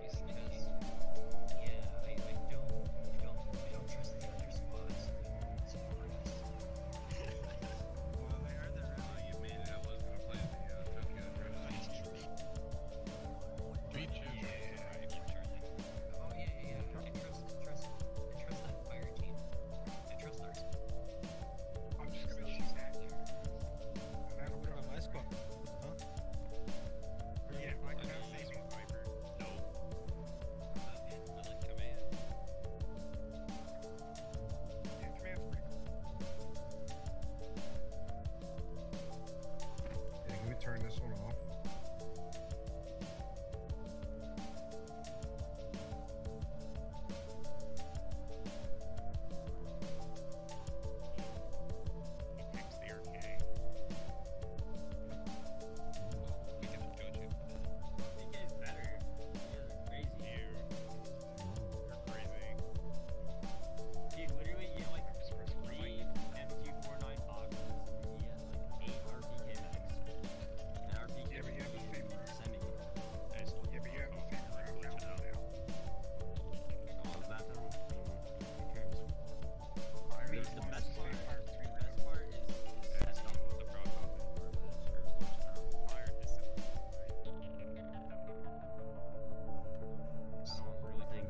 just in case. Yeah, I don't trust the other squads to support us. Well, they are the rally you made it. I was gonna play the Tokyo Drift. Beat you. Yeah. Oh yeah. I trust that fire team. I trust ours. I'm just gonna shoot that there. And that'll go. My squad. Huh? Yeah, I can have saving Viper. No. I like command. Yeah, command's pretty cool. Yeah, can we turn this one off? Next the RK. We can just judge it. You guys better. You guys are crazy. You're crazy. Dude, literally, you have like 3 M249 boxes, and you get like 8 RPK mags. And RPK Yeah, but you have the same semi. Yeah, but you have the same round now. Oh, is that them? Who cares? Fire The is best the part, same fire between the best part is setting up the broad top and for the circle now. Fire discipline. I don't really think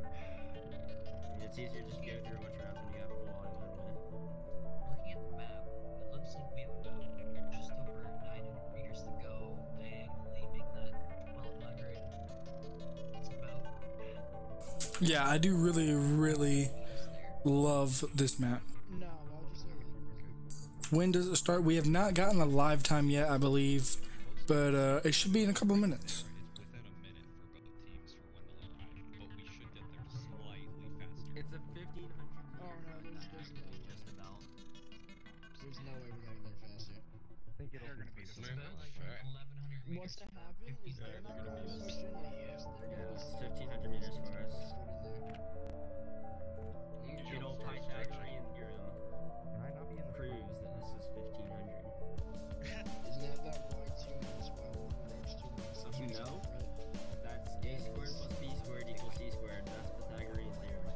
it's easier to just go through a bunch of rounds when you have full auto limit. Looking at the map, it looks like we have about just over 900 meters to go, diagonally make that 1200. It's about Yeah, I do really love this map. No, I'll just say When does it start? We have not gotten a live time yet, I believe, but it should be in a couple minutes. It's within a minute for both teams for when they'll arrive, but we should get there slightly faster. It's a think it'll They're be gonna be decent. about like 1,100 meters. What's gonna happen is they're not gonna be posting yes, they're gonna be It's 1,500 meters for us. in there. Good old Pythagorean theorem proves that this is 1,500. Isn't that why 2 minus y 1 approach 2 minus You know? That's a squared plus b squared equals c squared. That's Pythagorean theorem.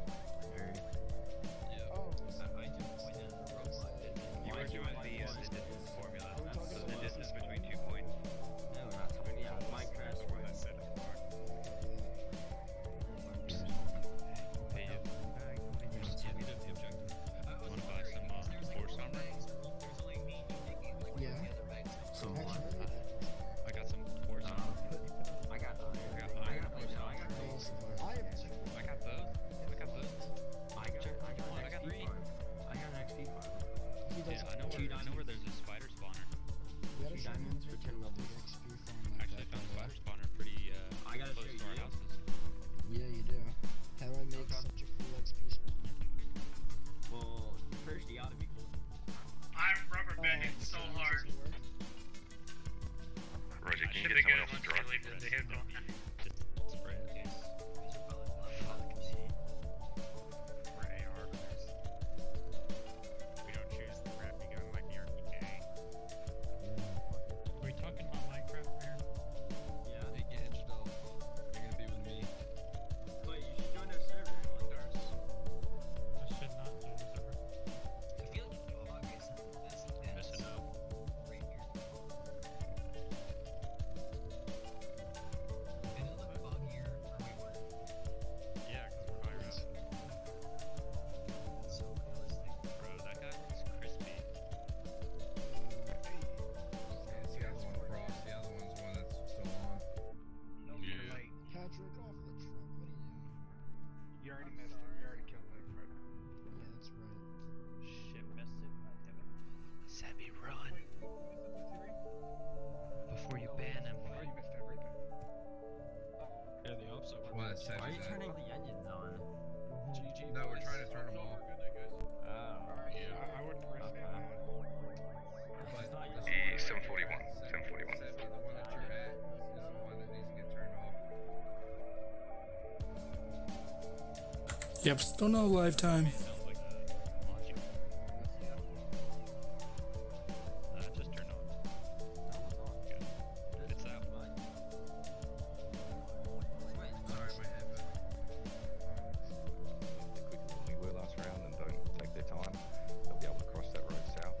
Nerd. Oh, I just pointed at the robot. You were doing the distance formula. So the distance between 2 points. No, we're not talking. Yeah, Minecraft What I said before. Hey, you. Tell me the objective. Want to buy some force armor? yeah. Some what? I got some force armor. I got iron. I got iron. I have 2. I got both. I got both. I got I got XP 3. farm. I got an XP farm. Yeah, I know where there's a spider spawner. 2 diamonds for 10 levels. Actually, I found a spider spawner pretty I gotta close show to our you. houses. Yeah, you do. How do I make such a cool XP spawner? Well, first you gotta be cool. I'm rubber banding so hard. Roger, can you Should get be someone good else to once drive? we leave the vehicle. Spray it. For AR guys. We don't choose the crappy gun like the RPK. Are we talking about Minecraft here? Yeah. Hey, Gage, though. You're gonna be with me. But you should join our server. Lars. I should not join the server. I feel like dog is Missing out. right here. Did it look buggier where we were? Yeah, because we're higher up. It's so realistic. Bro, that guy looks crispy. It's the other one, Frost. The other one's one that's still on. Yeah. Patrick, off the truck. What are you doing? You already missed it. You already killed it, Fred. Yeah, that's right. Shit, missed it. God damn it. Sebby, run. Before you ban him. Oh, you missed everything. Yeah, the opposite. What Why are you turning the engines on? GG. No, we're trying to turn them off. I wouldn't risk it. The 741. 741. The one that you're at is the one that needs to get turned off. Yep, still no lifetime. Sounds like a launch. Just turn on. Good. It's out. Sorry, my headphone. Quicker than we were last round and don't take their time, they'll be able to cross that road south.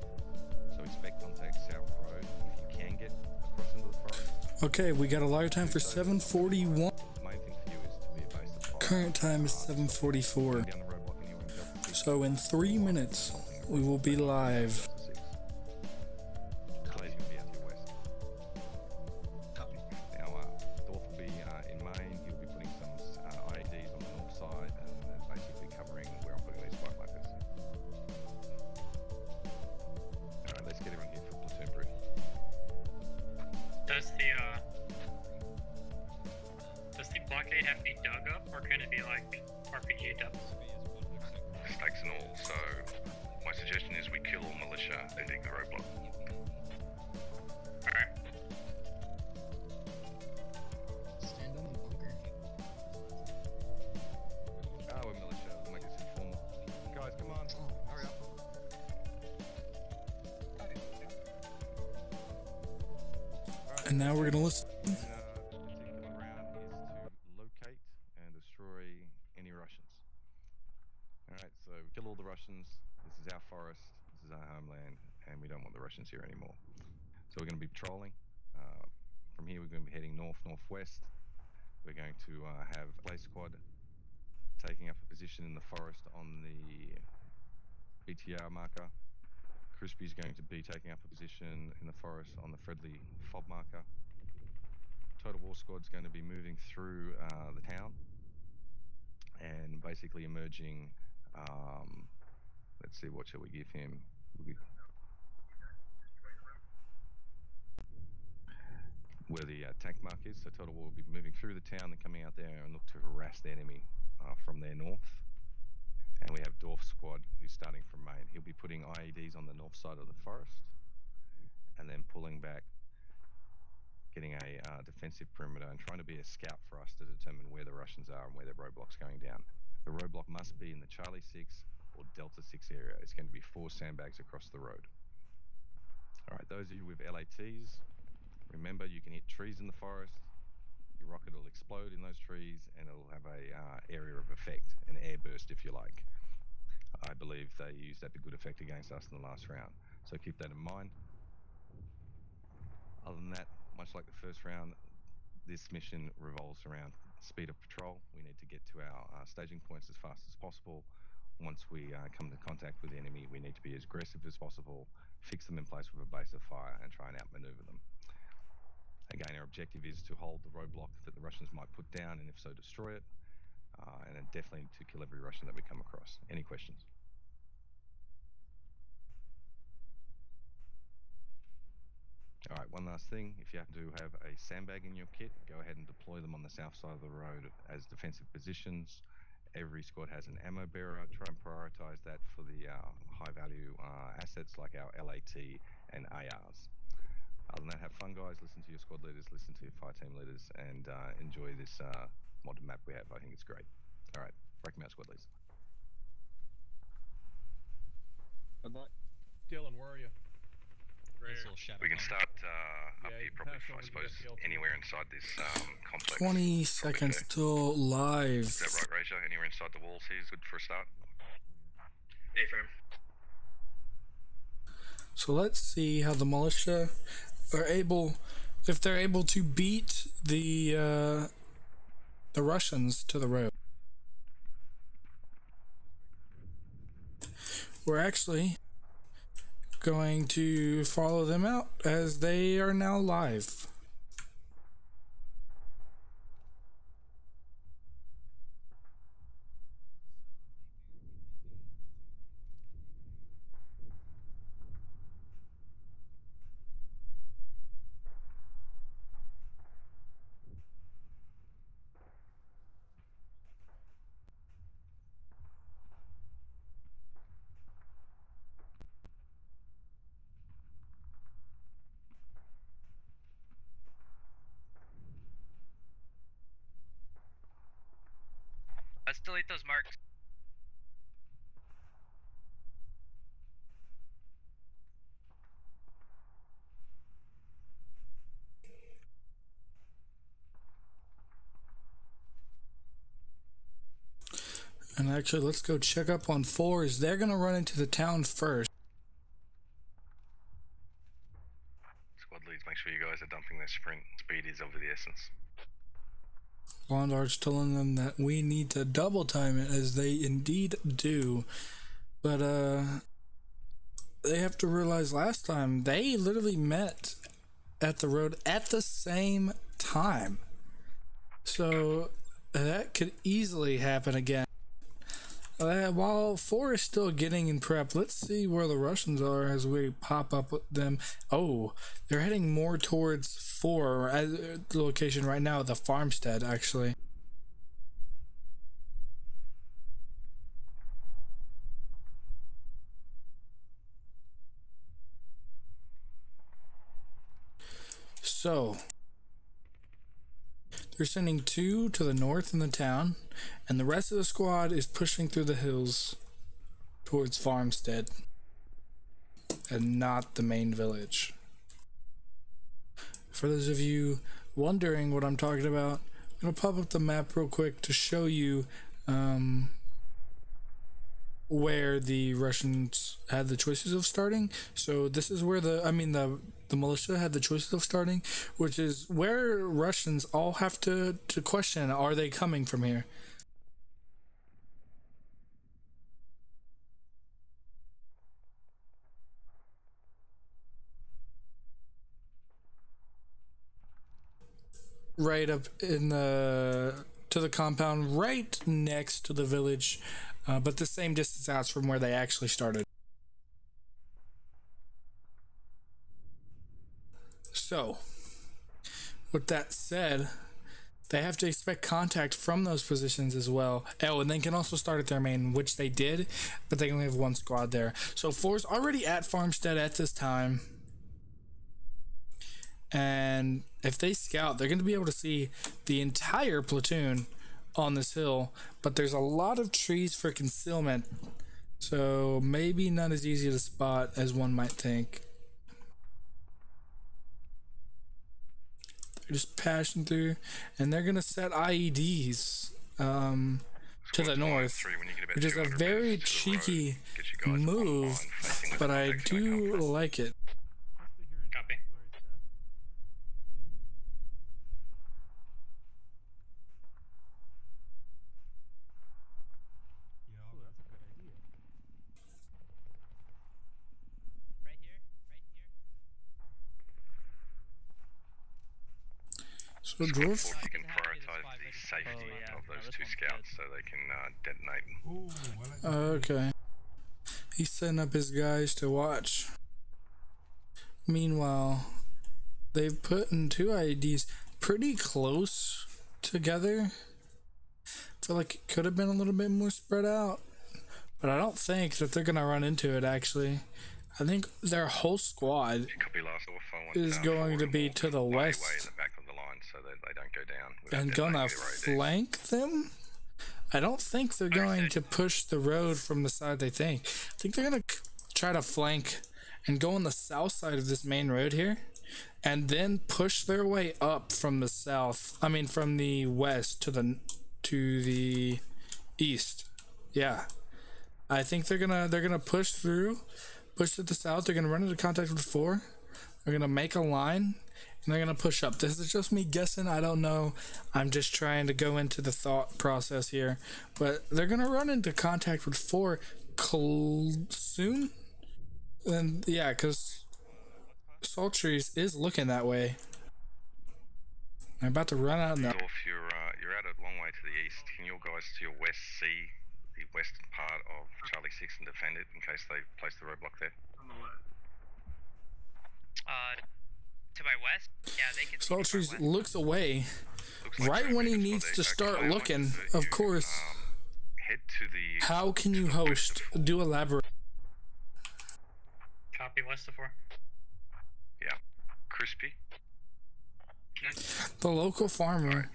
So expect contact South Road if you can get across into the forest. Okay, we got a lifetime for 7:41. The main thing for you is to be a base of Current time is 7:44. down the roadblock anywhere in Delta 6. So in 3 minutes, we will be live. Delta 6. Clay's going to be out to your west. Now, Dorf will be in Maine. He'll be putting some IEDs on the north side and then basically covering where I'm putting these spike markers. Alright, let's get everyone here for platoon brief. Does the blockade have to be dug up, or can it be like RPG depths? Stakes and all, so my suggestion is we kill all militia and dig the roadblock. Alright. Stand on the bunker. We're militia, we'll make this informal. Guys, come on, hurry up. And now we're gonna listen. Particular round is to locate and destroy any Russians. Alright, so kill all the Russians. This is our forest, this is our homeland, and we don't want the Russians here anymore. So we're going to be patrolling. From here we're going to be heading north-northwest. We're going to have a play squad taking up a position in the forest on the BTR marker. Crispy's going to be taking up a position in the forest on the friendly fob marker. Total War Squad's going to be moving through the town and basically emerging. Let's see, what shall we give him? Where the tank mark is, so Total War will be moving through the town and coming out there and look to harass the enemy from their north. And we have Dorf Squad, who's starting from Maine. He'll be putting IEDs on the north side of the forest and then pull pulling back, getting a defensive perimeter, and trying to be a scout for us to determine where the Russians are and where their roadblock's going down. The roadblock must be in the Charlie 6 or Delta 6 area. It's going to be 4 sandbags across the road. All right, those of you with LATs, remember you can hit trees in the forest. Your rocket will explode in those trees and it'll have a area of effect, an air burst if you like. I believe they used that to good effect against us in the last round. So keep that in mind. Other than that, much like the first round, this mission revolves around speed of patrol. We need to get to our staging points as fast as possible. Once we come into contact with the enemy, we need to be as aggressive as possible, fix them in place with a base of fire, and try and outmaneuver them. Again, our objective is to hold the roadblock that the Russians might put down, and if so, destroy it. And then definitely to kill every Russian that we come across. Any questions? All right, one last thing. If you happen to have a sandbag in your kit, go ahead and deploy them on the south side of the road as defensive positions. Every squad has an ammo bearer. Try and prioritize that for the high-value assets like our LAT and ARs. Other than that, have fun, guys. Listen to your squad leaders, listen to your fire team leaders, and enjoy this modern map we have. I think it's great. All right, break them out, squad leaders. Good luck. Dylan, where are you? We can start up here probably, I suppose, anywhere inside this complex. 20 seconds till live. Is that right, Razor? Anywhere inside the walls here is good for a start. A-frame. So let's see how the militia are able, if they're able to beat the Russians to the road. We're actually going to follow them out as they are now live. Let's delete those marks. And actually, let's go check up on 4. Is they're going to run into the town first. Squad leads, make sure you guys are dumping their sprint. Speed is of the essence. Londar's telling them that we need to double time it, as they indeed do. But they have to realize last time they literally met at the road at the same time. So that could easily happen again. While 4 is still getting in prep, let's see where the Russians are as we pop up with them. Oh, they're heading more towards 4 at the location right now, the farmstead, actually. So they're sending 2 to the north in the town, and the rest of the squad is pushing through the hills towards Farmstead and not the main village. For those of you wondering what I'm talking about, I'm going to pop up the map real quick to show you where the Russians had the choices of starting. So this is where the militia had the choices of starting, which is where Russians all have to question, are they coming from here? Right up in the to the compound, right next to the village, but the same distance out from where they actually started. So, with that said, they have to expect contact from those positions as well. Oh, and they can also start at their main, which they did, but they only have 1 squad there. So 4's already at Farmstead at this time. And if they scout, they're going to be able to see the entire platoon on this hill, but there's a lot of trees for concealment, so maybe not as easy to spot as one might think. They're just passing through, and they're going to set IEDs to the north, which is a very cheeky move, but I do like it. Copy. So Dwarf, You can prioritize the safety of those two scouts so they can detonate. okay. He's setting up his guys to watch. Meanwhile, they've put in two IEDs pretty close together. I feel like it could have been a little bit more spread out, but I don't think that they're gonna run into it actually. I think their whole squad is going to be to the west and gonna flank them. I don't think they're going to push the road from the side they think. I think they're gonna try to flank and go on the south side of this main road here, and then push their way up from the south. I mean, from the west to the east. Yeah, I think they're gonna push through, push to the south. They're gonna run into contact with 4. They're gonna make a line, and they're gonna push up. This is just me guessing. I don't know. I'm just trying to go into the thought process here. But they're gonna run into contact with 4 soon. And yeah, because Sultry's is looking that way. I'm about to run out in that. You're out a long way to the east. Can your guys to your west see the western part of Charlie 6 and defend it in case they place the roadblock there? To my west? Yeah, they can see Sultry's looks away right when he needs to start looking, of course. Head to the... How can you host? Do elaborate. Copy, west of 4. Yeah. Crispy. The local farmer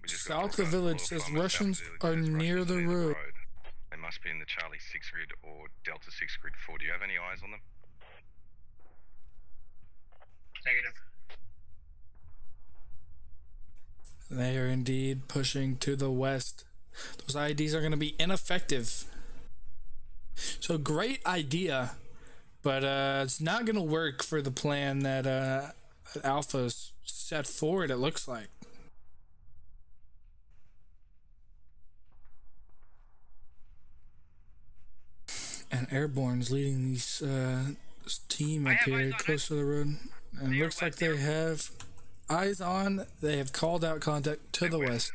south of the village says Russians are near the road. They must be in the Charlie 6 grid or Delta 6 grid 4. Do you have any eyes on them? Negative. They are indeed pushing to the west. Those IEDs are going to be ineffective. So great idea, but it's not going to work for the plan that Alpha's set forward, it looks like. And Airborne's leading these team up here close to the road. And it looks like they have eyes on. They have called out contact to the west.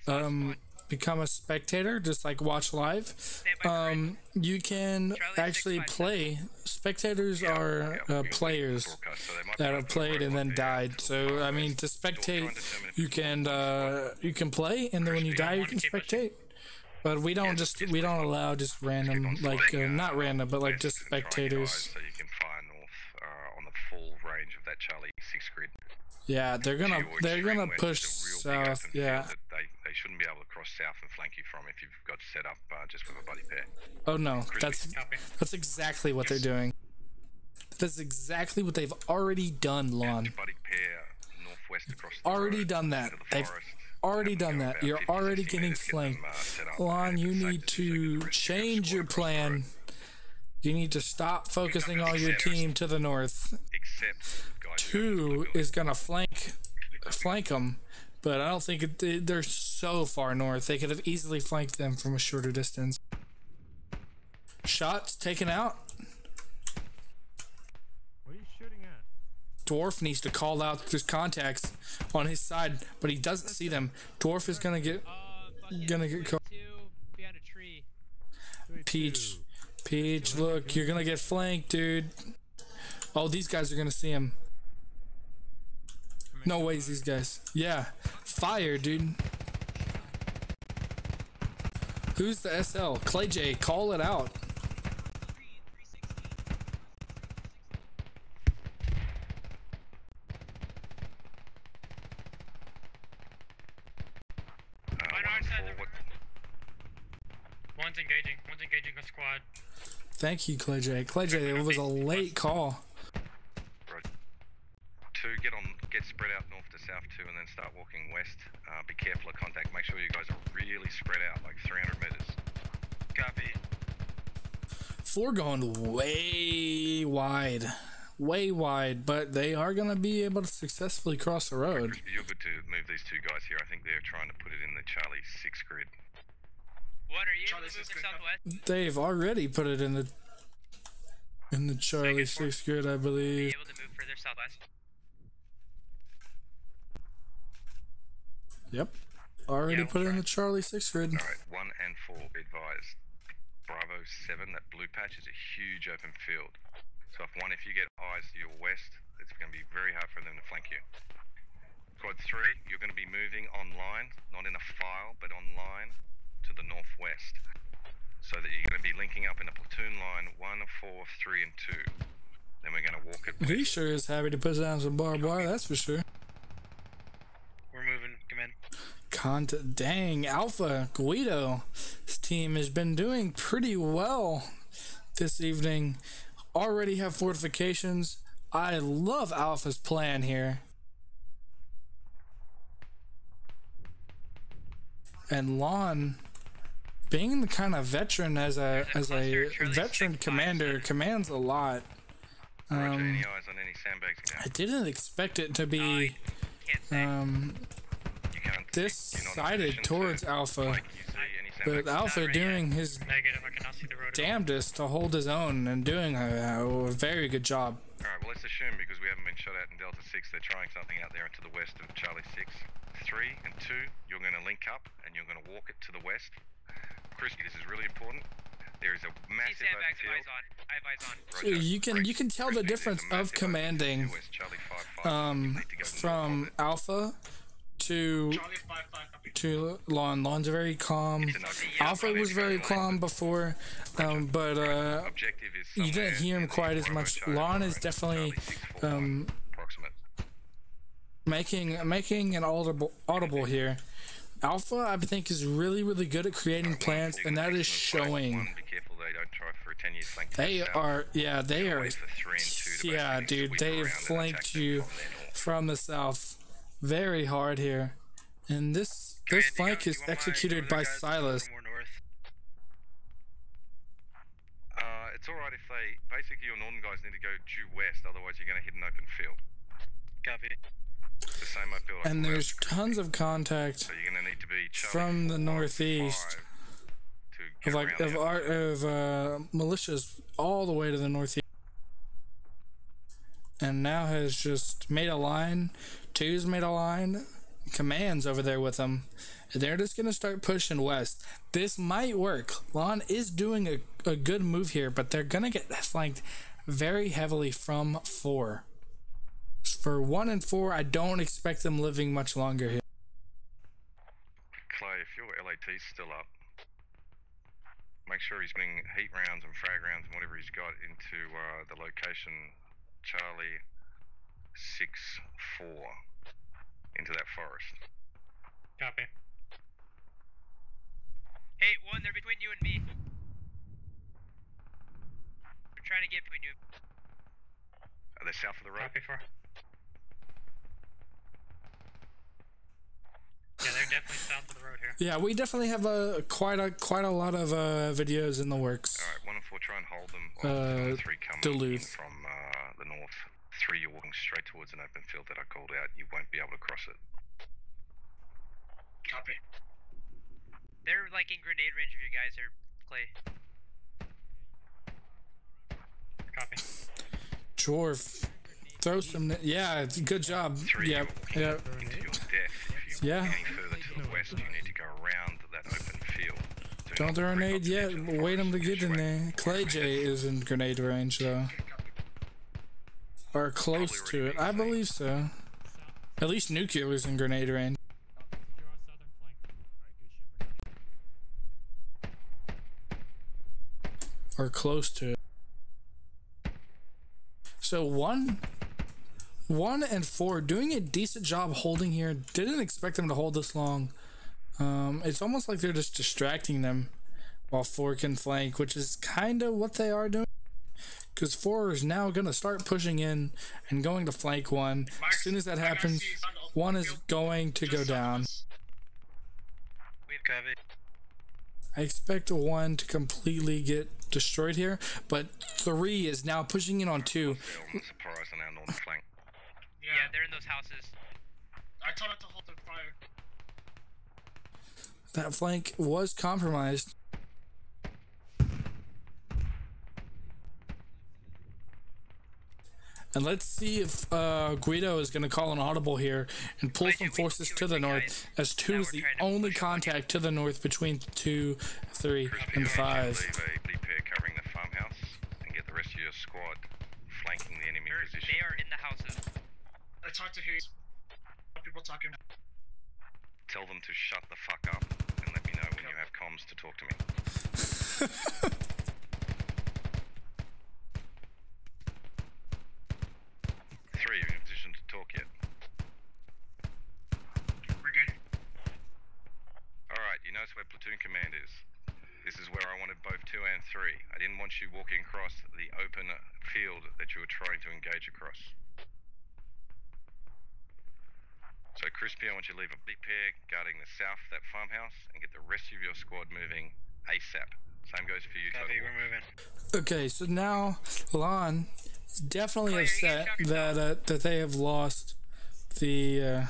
How many? Become a spectator, just like watch live. You can actually play. Spectators are players that have played and then died. So I mean, to spectate, you can play, and then when you die, you can spectate. But we don't allow just random, like not random, but like just spectators. So you can fire north on the full range of that Charlie 6 grid. Yeah, they're gonna push south. Yeah. They shouldn't be able to cross south and flank you from if you've got set up just with a buddy pair. Oh no, that's exactly what they're doing. That's exactly what they've already done, Lon. Buddy pair northwest across the already road, done that. They've already done that. You're already getting flanked. Lon, you need to change your plan. You need to stop focusing all your team to the north. 2 is gonna flank them, but I don't think they're so far north. They could have easily flanked them from a shorter distance. Shots taken out. What are you shooting at? Dwarf needs to call out his contacts on his side, but he doesn't see them. Dwarf is gonna get caught. Behind a tree. Peach, look, you're gonna get flanked, dude. Oh, these guys are gonna see him. No ways, these guys. Yeah, fire, dude. Who's the SL? Clay J, call it out. One's engaging. One's engaging a squad. Thank you, Clay J. Clay J, it was a late call. Right. 2, get spread out north to south 2, and then start walking west. Be careful of contact. Make sure you guys are really spread out, like 300 meters. Copy. 4 going way wide, but they are going to be able to successfully cross the road. You're good to move these 2 guys here. I think they're trying to put it in the Charlie 6 grid. What, are you able to move to southwest? They've already put it in the Charlie 6 grid, I believe. Are you able to move further southwest? Yep. Already put it in the Charlie 6 grid. Alright, 1 and 4, be advised. Bravo 7, that blue patch is a huge open field. So if you get eyes to your west, it's going to be very hard for them to flank you. Squad 3, you're going to be moving online, not in a file, but online to the northwest. So that you're going to be linking up in a platoon line 1, 4, 3, and 2. Then we're going to walk it west. He sure is happy to put down some barbed wire, that's for sure. We're moving. Come in. Dang, Alpha Guido, this team has been doing pretty well this evening. Already have fortifications. I love Alpha's plan here. And Lon, being the kind of veteran as a veteran commander, commands a lot. I didn't expect it to be this sided towards Alpha, but Alpha doing his damnedest to hold his own and doing a very good job. Alright, well, let's assume because we haven't been shot at in Delta 6, they're trying something out there to the west of Charlie 6. 3 and 2, you're going to link up and you're going to walk it to the west. Christy, this is really important. There is a massive open field. I have eyes on. So you can tell the difference of commanding from Alpha to Lon. Lon's very calm. Alpha was very calm before, but you didn't hear him quite as much. Lon is definitely making an audible here. Alpha, I think, is really good at creating plans, and that is showing. They are, yeah, dude, they've flanked you from the south very hard here, and this flank is executed by Silas. It's alright if basically your northern guys need to go due west, otherwise you're going to hit an open field. Copy. The same field. And there's tons of contact so you're gonna need to be from the northeast of militias all the way to the northeast, and now has just made a line. 2's made a line. Command's over there with them, and they're just gonna start pushing west. This might work. Lon is doing a good move here, but they're gonna get flanked very heavily from 4. For 1 and 4, I don't expect them living much longer here. Clay, if your LAT's still up, make sure he's putting heat rounds and frag rounds and whatever he's got into the location Charlie 6-4 into that forest. Copy. Hey, 1, they're between you and me. We're trying to get between you. Are they south of the road? Copy 4. Yeah, they're definitely south of the road here. Yeah, we definitely have quite a lot of videos in the works. All right, 1 and 4, try and hold them. 3 coming Duluth. from the north. 3, you're walking straight towards an open field that I called out. You won't be able to cross it. Copy. They're like in grenade range of you guys, or Clay. Copy. Jorf, throw some. Yeah, good job. 3, Yep. Into your death. Yeah. Any further to the west, you need to go around that open field. Don't throw a grenade yet. Wait them to get in there. Clay J is in grenade range though, or close to it. I believe so. At least Nuclear is in grenade range. Or close to it. So 1 and 4 doing a decent job holding here. Didn't expect them to hold this long. It's almost like they're just distracting them while 4 can flank, which is kind of what they are doing. Because 4 is now going to start pushing in and going to flank 1. As soon as that happens, 1 is going to go down. I expect 1 to completely get destroyed here, but 3 is now pushing in on 2. Surprise on our northern flank. Yeah, they're in those houses. I told it to hold the fire. That flank was compromised. And let's see if Guido is going to call an audible here and pull some forces to the north, as 2 is the only contact to the north between 2, 3, and 5. Leave a pair covering the farmhouse and get the rest of your squad flanking the enemy position. They are in the houses. It's hard to hear people talking. Tell them to shut the fuck up and let me know when you have comms to talk to me. 3, are you in a position to talk yet? We're good. Alright, you notice where platoon command is. This is where I wanted both 2 and 3. I didn't want you walking across the open field that you were trying to engage across. So Crispy, I want you to leave a big pair guarding the south of that farmhouse and get the rest of your squad moving ASAP. Same goes for you, Copy, we're moving. Okay, so now Lon is definitely upset that they have lost the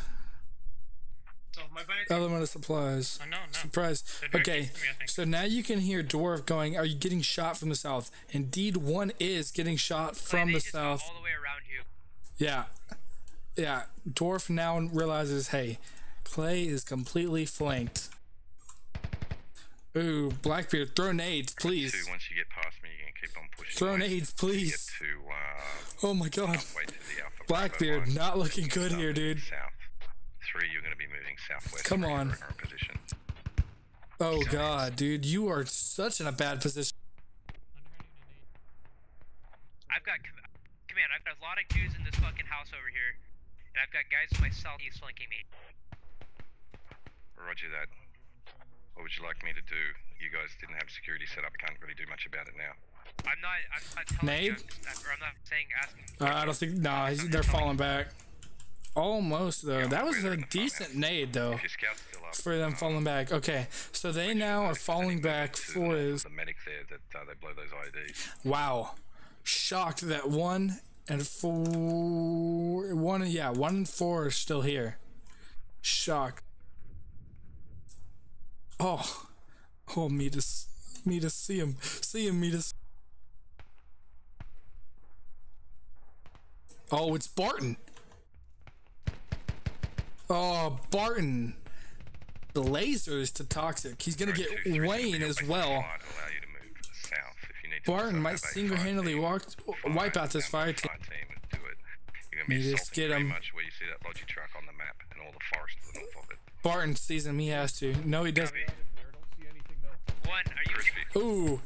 element of supplies. Oh, no. Surprise. Okay, so now you can hear Dwarf going, "Are you getting shot from the south?" Indeed, 1 is getting shot from the south. All the way around you. Yeah, Dwarf now realizes, hey, Clay is completely flanked. Ooh, Blackbeard, throw nades, please. 2, once you get past me, you can keep on pushing. Throw nades, please. Get to, oh my god. halfway to the Alpha Blackbeard, Bravo not looking good here, dude. South. 3, you're going to be moving southwest. Come on. In our position. Oh god, dude, you are such in a bad position. I've got command. I've got a lot of dudes in this fucking house over here, and I've got guys to my southeast flanking me. Roger that. What would you like me to do? You guys didn't have security set up. I can't really do much about it now. I'm not telling Nade? you, or I'm not saying asking. I don't think, nah, they're falling back. Almost, though. That was a decent nade, though, for them falling back. Okay, so they now are falling back for his... The medic there that they blow those IEDs. Wow. Shocked that 1 and 4... 1 and 4 are still here. Shocked. Oh, Metis, see him, Metis. Oh, it's Barton. Oh, Barton. The lasers to toxic. He's gonna get Wayne as well. Barton might single-handedly wipe out this fire team. Metis, get him. Where you see that Logi truck on the map and all the forest to the north of it. Barton sees him, he has to. No, he doesn't. Ooh,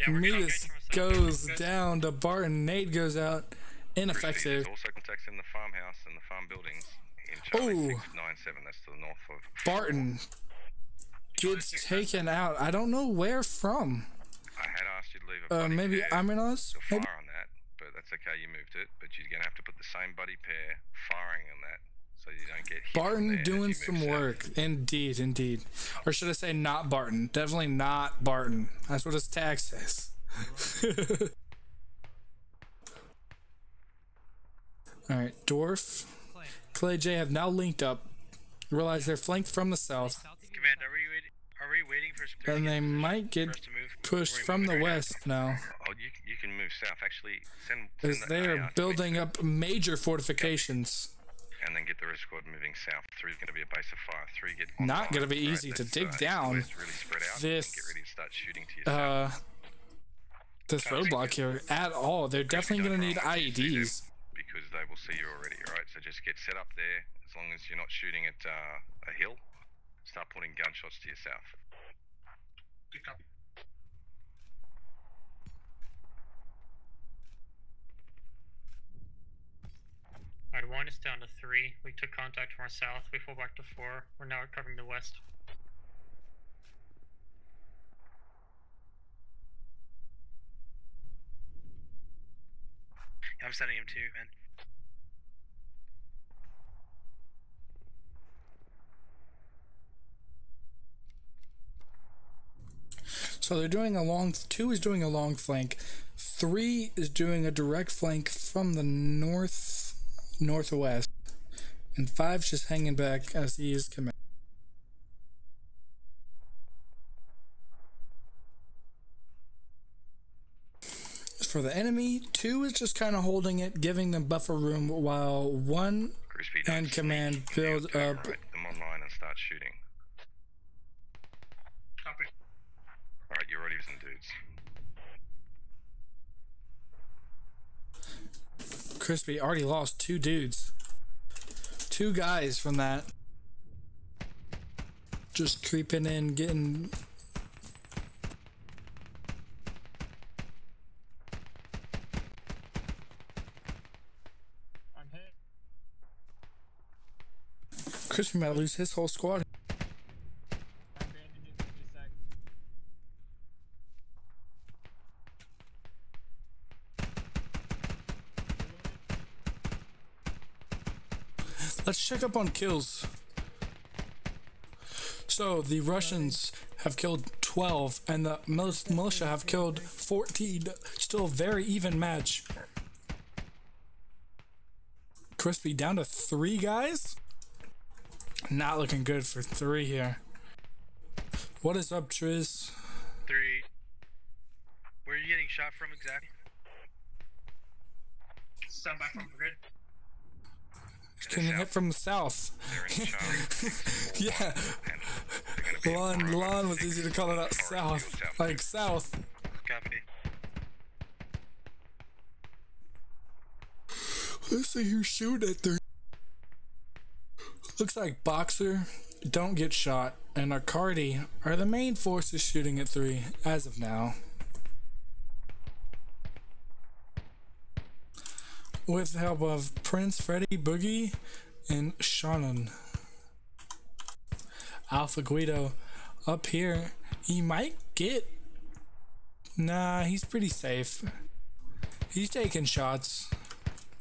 Metis goes down to Barton. Nade goes out. Ineffective. There's also contacts in the farmhouse and the farm buildings in Charlie 697. That's to the north of Barton gets taken out. I don't know where from. I had asked you to leave a buddy maybe pair Aminos? to fire on that, but that's okay, you moved it. But you're gonna have to put the same buddy pair firing on that, so you don't get hit. Barton doing some work. Indeed. Or should I say not Barton? Definitely not Barton. That's what his tag says. Alright, Dwarf, Clay J have now linked up. Realize they're flanked from the south. Command, are we waiting for some... And they might get pushed from the west now. Oh, you can move south. Actually, send As they are building up major fortifications. And then get the rest squad moving south. 3 is going to be a base of fire. 3 get not going to be easy to dig down really spread out this and get ready to start shooting to your south. This roadblock here at all. They're definitely going to need IEDs. Because they will see you already, right? So just get set up there. As long as you're not shooting at a hill, start putting gunshots to your south. Good copy. Alright, 1 is down to 3. We took contact from our south. We fell back to 4. We're now covering the west. I'm sending him too, man. So they're doing a long. 2 is doing a long flank. 3 is doing a direct flank from the northwest, and 5's just hanging back as he is command. For the enemy, 2 is just kind of holding it, giving them buffer room, while 1 and command build up. Right, them online and start shooting. Copy. Alright, you're already using dudes. Crispy already lost 2 dudes. 2 guys from that. Just creeping in, getting... I'm hit. Crispy might lose his whole squad. I'm bandaging. Give me a sec. Let's check up on kills. So the Russians have killed 12 and the militia have killed 14. Still a very even match. Crispy down to 3 guys? Not looking good for 3 here. What is up, Triz? 3. Where are you getting shot from exactly? Stand by from grid. Getting hit from the south. Yeah. Lon was easy to call it out south. Like south. Copy. Let's see who's shooting at 3. Looks like Boxer, don't get shot, and Arcardi are the main forces shooting at 3 as of now. With the help of Prince, Freddy, Boogie, and Shannon. Alpha Guido up here. He might get... Nah, he's pretty safe. He's taking shots.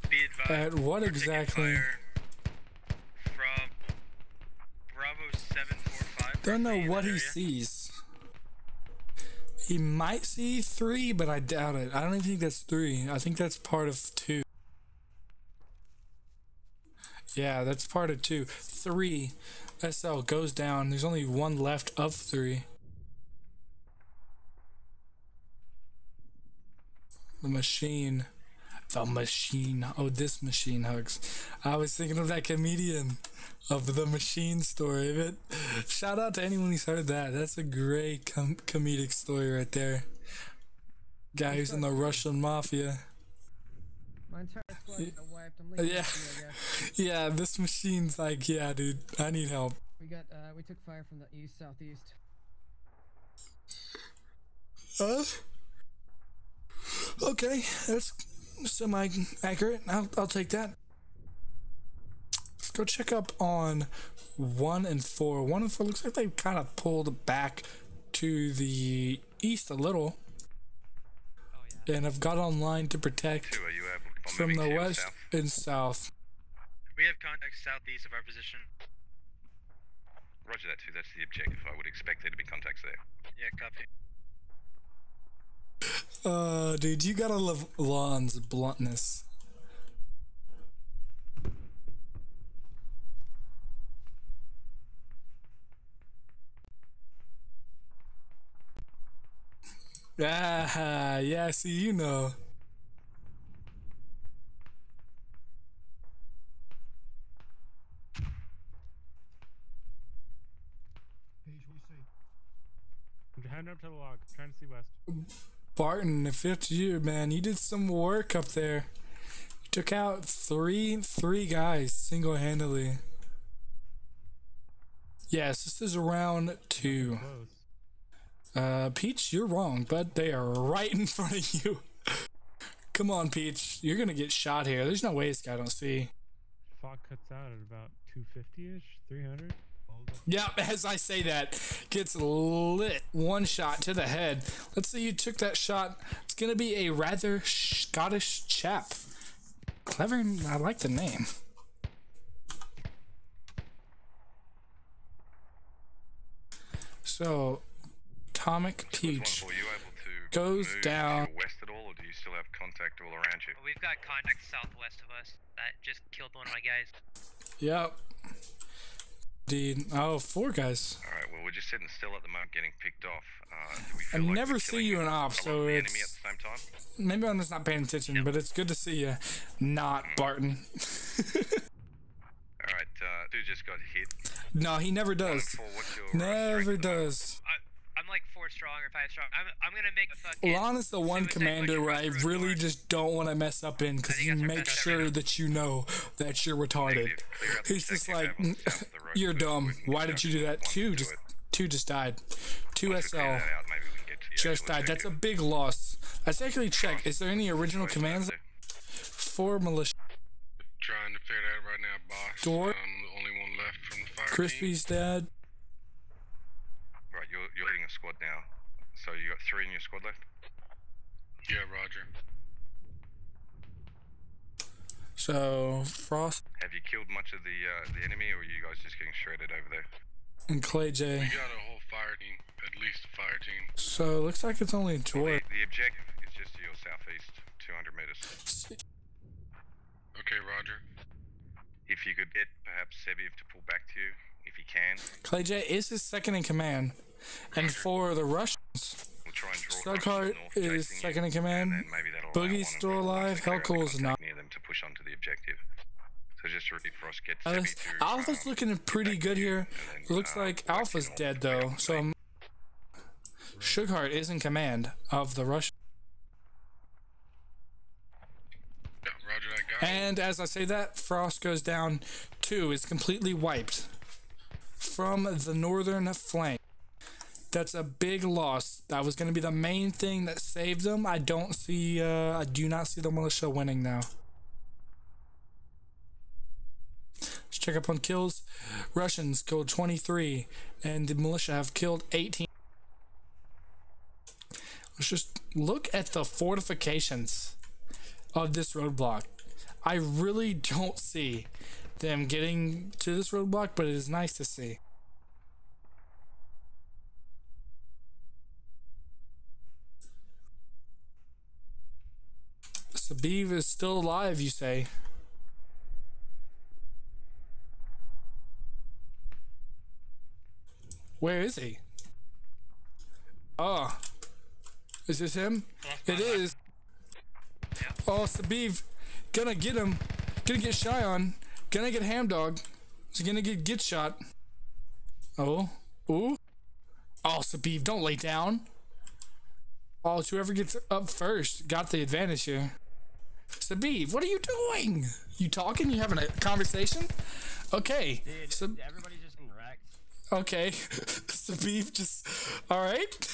Be advised, at what exactly? From Bravo 745. Don't know what he sees. He might see 3, but I doubt it. I don't even think that's 3. I think that's part of 2. Yeah, that's part of 2. 3. SL goes down. There's only 1 left of 3. The machine. The machine. Oh, this machine hugs. I was thinking of that comedian of the machine story. But shout out to anyone who's heard that. That's a great comedic story right there. Guy who's in the Russian mafia. My entire squad got wiped. I'm leaving. Yeah. Yeah, this machine's like, yeah, dude, I need help. We took fire from the east, southeast. Okay, that's semi-accurate. I'll take that. Let's go check up on 1 and 4. 1 and 4 looks like they kind of pulled back to the east a little. And have got online to protect from the west and south. We have contact southeast of our position. Roger that too, that's the objective. I would expect there to be contacts there. Yeah, copy. Dude, you gotta love Lon's bluntness. Ah, yeah, see, you know. I'm heading up to the log, trying to see west. Barton, the 5th year, man, you did some work up there. You took out three guys single-handedly. Yes, this is round 2. Peach, you're wrong, but they are right in front of you. Come on, Peach, you're gonna get shot here. There's no way this guy don't see. Fog cuts out at about 250-ish, 300. Yeah, as I say that, gets lit. 1 shot to the head. Let's say you took that shot. It's gonna be a rather Scottish chap. Clever. I like the name. So, Atomic Peach Were you able to goes move down. to your west at all, or do you still have contact all around you? We've got contact southwest of us that just killed one of my guys. Yep. Indeed. Oh, 4 guys. Alright, well, we're just sitting still at the moment getting picked off. Do we I feel like never we're see killing you in ops, a lot so of the it's enemy at the same time? maybe I'm just not paying attention, but it's good to see you. Not Barton. Alright, dude just got hit. No, he never does. Never does. I'm like 4 strong or 5 strong. I'm gonna make a fucking. Lon is the one commander where I really just don't want to mess up in because you make sure that you know that you're retarded. He's just like, you're dumb. Why did you do that? Two just died. 2 SL just died. That's a big loss. Let's actually check. Is there any original commands for militia? Trying to figure that out right now, boss. Door. I'm the only one left from the fire Crispy's dead. Right, you're leading a squad now. So you got 3 in your squad left? Yeah, Roger. So, Frost. Have you killed much of the enemy, or are you guys just getting shredded over there? And Clay J. We got a whole fire team, at least a fire team. So, it looks like it's only Well, George. the objective is just to your southeast, 200 meters. Okay, Roger. If you could get perhaps Seviv to pull back to you, if he can. Clay J is his second in command. And for the Russians, We'll try and draw Stughart is second in command. Boogie's still alive. Hellcole's not. Near them to push onto the objective. So just to repeat, Frost, get Alice, Sevi to, Alpha's looking pretty good here. It looks like Alpha's dead though, so Sughart is in command of the Russian. Roger that guy. And as I say that, Frost goes down 2, is completely wiped from the northern flank. That's a big loss. That was going to be the main thing that saved them. I do not see the militia winning now. Let's check up on kills. Russians killed 23, and the militia have killed 18. Let's just look at the fortifications of this roadblock. I really don't see them getting to this roadblock, but it is nice to see. Sabiv is still alive, you say? Where is he? Oh. Is this him? It is. Oh, Sabiv. Gonna get him. Gonna get shy on. Gonna get ham dog. He's gonna get shot. Oh. Ooh. Oh, Sabiv, don't lay down. Oh, whoever gets up first got the advantage here. Sabiv, what are you doing? You talking? You having a conversation? Okay. Dude, everybody just in wrecked. Okay. Sabiv just... Alright.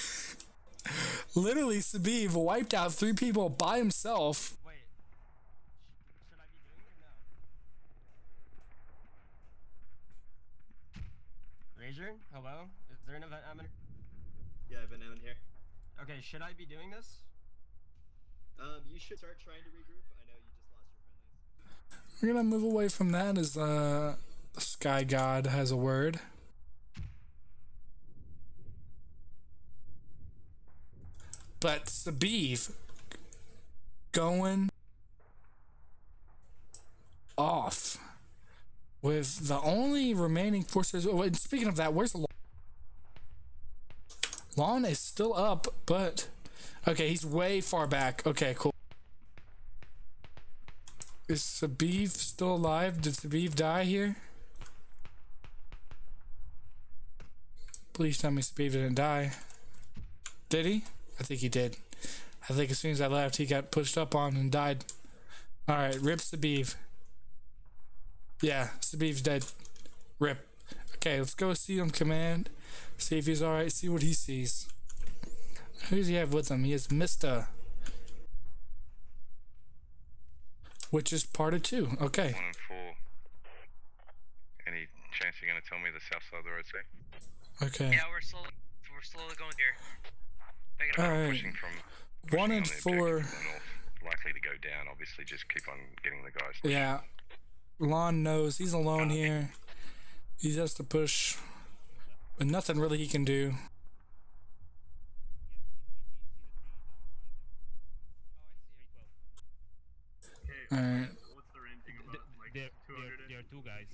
Literally, Sabiv wiped out 3 people by himself. Wait. Should I be doing it or no? Rager? Hello? Is there an event admin? Yeah, I've been down here. Okay, should I be doing this? You should start trying to regroup. I know you just lost your friendlies. We're gonna move away from that as Sky God has a word. But Sabiv going off with the only remaining forces. Oh, and speaking of that, where's the Lon is still up, but okay, he's way far back. Okay, cool. Is Sabiv still alive? Did Sabiv die here? Please tell me Sabiv didn't die. Did he? I think he did. I think as soon as I left, he got pushed up on and died. Alright, rip Sabiv. Yeah, Sabiv's dead. Rip. Okay, let's go see him command. See if he's alright, see what he sees. Who does he have with him? He has Mista. Which is part of 2. Okay. 1 and 4. Any chance you're gonna tell me the south side of the road, say? Okay. Yeah, we're slowly going here. Alright. 1 and 4. likely to go down. Obviously, just keep on getting the guys. Yeah. Lon knows he's alone here. He has to push, but nothing really he can do. Alright. What's the range about? Like 200? There are two guys.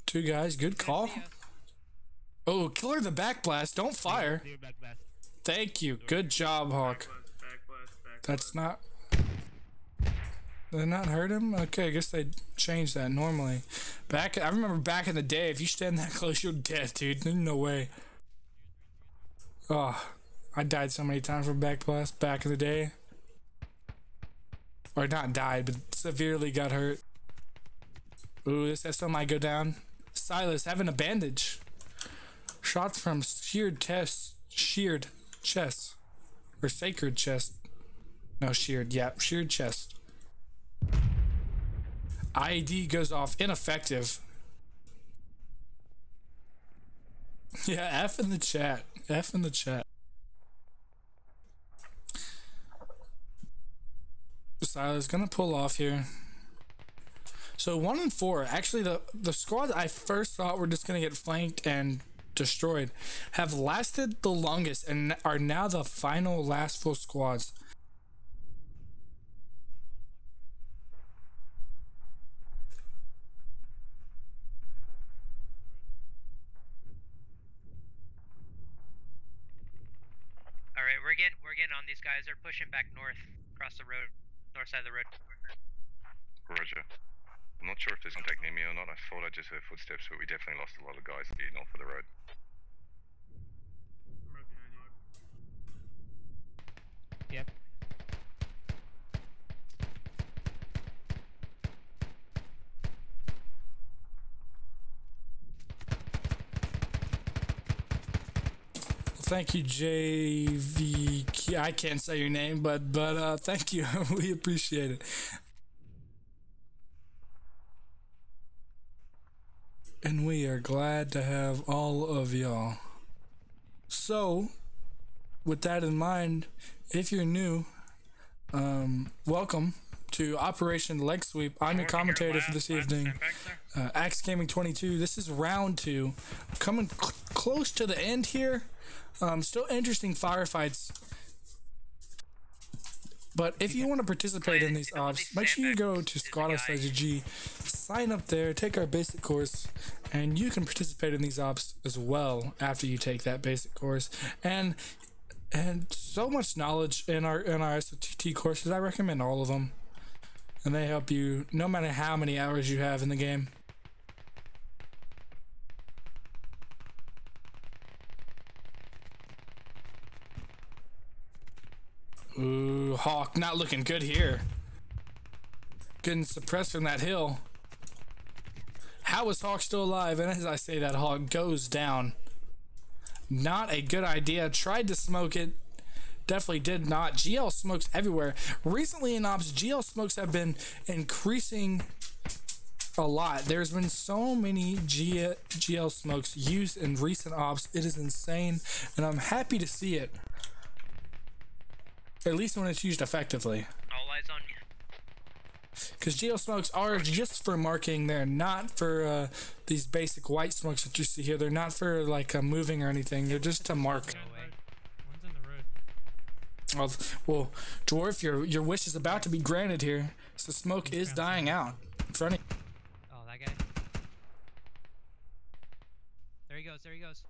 Two guys, good call. Oh, killer the backblast, don't fire. Thank you, good job, Hawk. That's not... Did they not hurt him? Okay, I guess they changed that normally. I remember back in the day, if you stand that close, you're dead, dude. There's no way. Oh, I died so many times from backblast back in the day. Or not died, but severely got hurt. Ooh, this SO might go down. Silas having a bandage. Shots from sheared chest. Or sacred chest. No, sheared. Yeah, sheared chest. IED goes off ineffective. Yeah, F in the chat. F in the chat. Silas gonna pull off here. So 1 and 4. Actually, the squad I first thought were just gonna get flanked and destroyed have lasted the longest and are now the final last full squads. Alright, we're getting on these guys. They're pushing back north across the road. North side of the road. Roger. I'm not sure if there's contact near me or not. I thought I just heard footsteps, but we definitely lost a lot of guys to the north of the road. Yep. Thank you, JV. I can't say your name, but thank you. We appreciate it. And we are glad to have all of y'all. So, with that in mind, if you're new, welcome to Operation Leg Sweep. I'm your commentator for this evening, AxeGaming22. This is round 2. Coming close to the end here. Still interesting firefights. But if you want to participate in these ops, make sure you go to squad.g, sign up there, take our basic course, and you can participate in these ops as well after you take that basic course. And so much knowledge in our SOTT courses. I recommend all of them, and they help you no matter how many hours you have in the game. Ooh, Hawk not looking good here. Getting suppressed from that hill. How is Hawk still alive? And as I say that, Hawk goes down. Not a good idea. Tried to smoke it. Definitely did not. GL smokes everywhere. Recently in ops, GL smokes have been increasing a lot. There's been so many GL smokes used in recent ops. It is insane, and I'm happy to see it. At least when it's used effectively. All eyes on you. Because GL smokes are just for marking. They're not for these basic white smokes that you see here. They're not for like moving or anything. They're just to mark. One's in the road. Well, Dwarf, your wish is about to be granted here. So smoke is dying out in front of you. Oh, that guy. There he goes. There he goes.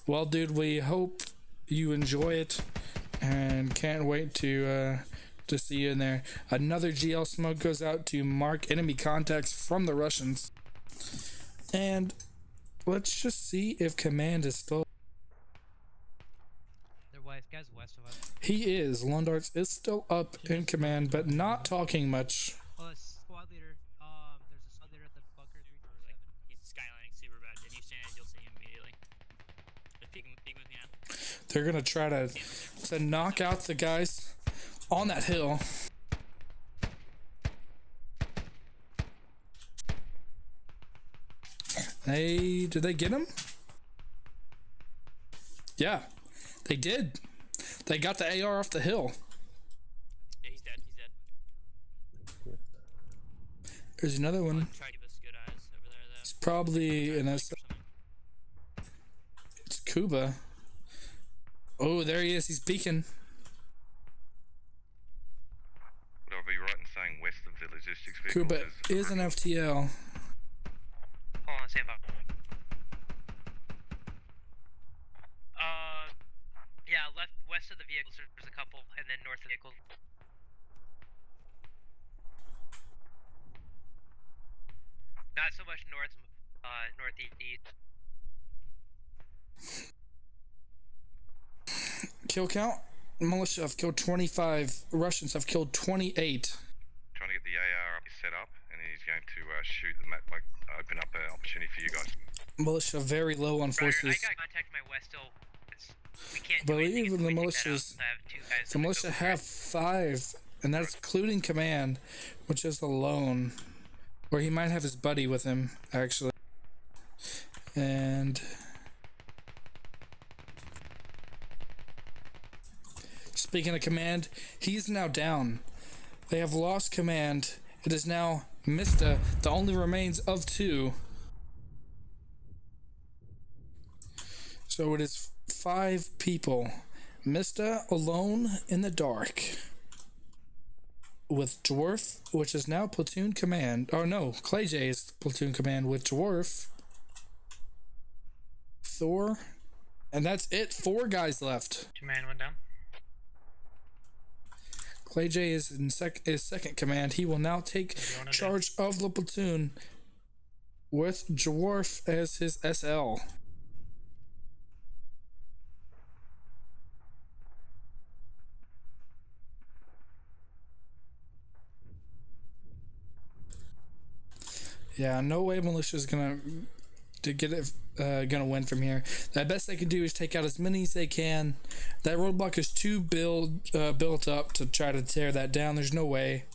Well, dude, we hope you enjoy it. And can't wait to see you in there. Another GL smoke goes out to mark enemy contacts from the Russians. And let's just see if command is still. There guy's west of us. He is. Lundarts is still up in command, but not talking much. Oh, squad leader. There's a squad leader at the bunker 347. He's skylining super bad. If you stand, you'll see him immediately. Just peek with me now. They're gonna try to knock out the guys on that hill. Did they get him? Yeah, they did. They got the AR off the hill. Yeah, he's dead. He's There's another one. Try to give us good eyes over there, though. It's probably an S. It's Kuba. Oh, there he is. He's beacon. Would I be right in saying west of the logistics vehicle? Kuba is an FTL. Hold on, stand by. Yeah, west of the vehicles, there's a couple, and then north of the vehicle. Not so much north, northeast. Kill count. Militia have killed 25. Russians have killed 28. Trying to get the AR set up, and he's going to shoot the map, like open up an opportunity for you guys. Militia very low on forces. I got contact my west still. We can't Believe in the militias. The militia have 5, and that's including command, which is alone. Or he might have his buddy with him, actually. And speaking of command, he's now down. They have lost command. It is now Mista, the only remains of 2. So it is 5 people. Mista alone in the dark. With Dwarf, which is now platoon command. Oh no, Clay J is platoon command with Dwarf. Thor. And that's it. 4 guys left. 2-man went down. Clay J is in second command. He will now take charge of the platoon with Dwarf as his SL. Yeah, no way Militia's gonna win from here. The best they can do is take out as many as they can. That roadblock is too built up to try to tear that down. There's no way.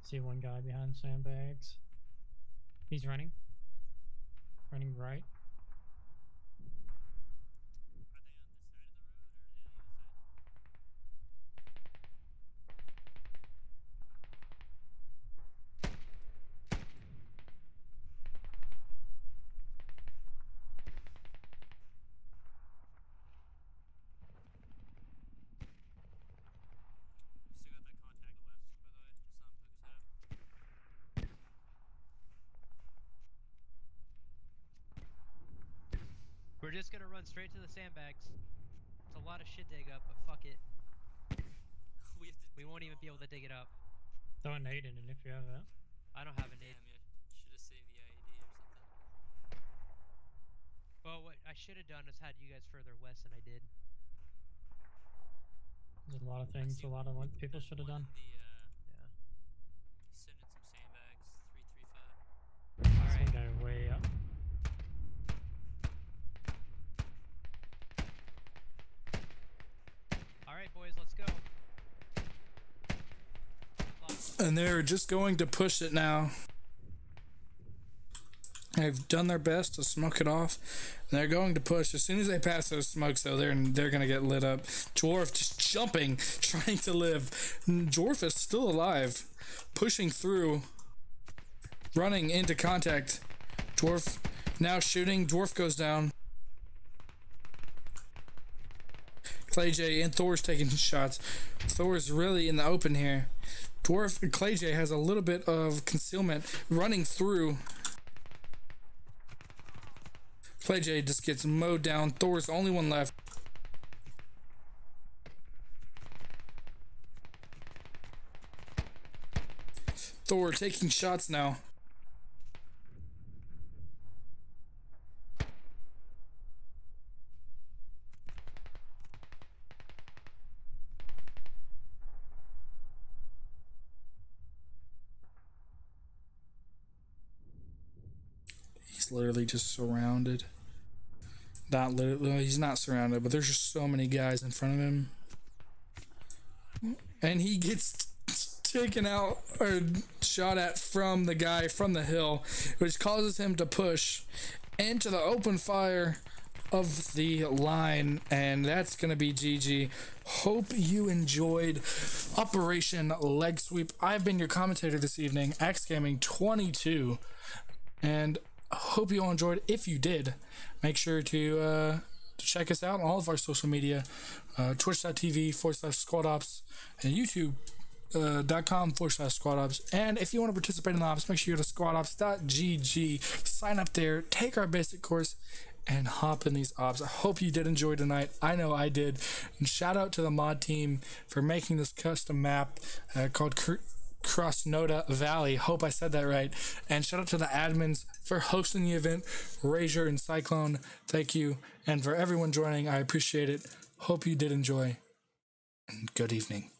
See one guy behind sandbags. He's running. Running right. We're just gonna run straight to the sandbags. It's a lot of shit to dig up, but fuck it. We won't even be able to dig it up. Throw a nade in it if you have that. I don't have a nade. Should have saved the IED or something. Well, what I should have done is had you guys further west than I did. There's a lot of things a lot of people should have done. Send in some sandbags. 335. Alright. Guy way up. Alright, boys, let's go. And they're just going to push it now. They've done their best to smoke it off. They're going to push. As soon as they pass those smokes, though, they're going to get lit up. Dwarf just jumping, trying to live. Dwarf is still alive, pushing through, running into contact. Dwarf now shooting. Dwarf goes down. Clay J and Thor's taking shots. Thor's really in the open here. Dwarf Clay J has a little bit of concealment running through. Clay J just gets mowed down. Thor's the only one left. Thor taking shots now. He's literally just surrounded. Not literally, well, he's not surrounded, but there's just so many guys in front of him. And he gets taken out or shot at from the guy from the hill, which causes him to push into the open fire of the line, and that's gonna be GG. Hope you enjoyed Operation Leg Sweep. I've been your commentator this evening, AxeGaming22, and hope you all enjoyed. If you did, make sure to check us out on all of our social media, twitch.tv/squadops and youtube.com/squadops. And if you want to participate in the ops, make sure you go to squadops.gg, sign up there, take our basic course, and hop in these ops. I hope you did enjoy tonight. I know I did. And shout out to the mod team for making this custom map called Crossnoda Valley. Hope I said that right. And shout out to the admins for hosting the event, Razor and Cyclone. Thank you. And for everyone joining, I appreciate it. Hope you did enjoy. And good evening.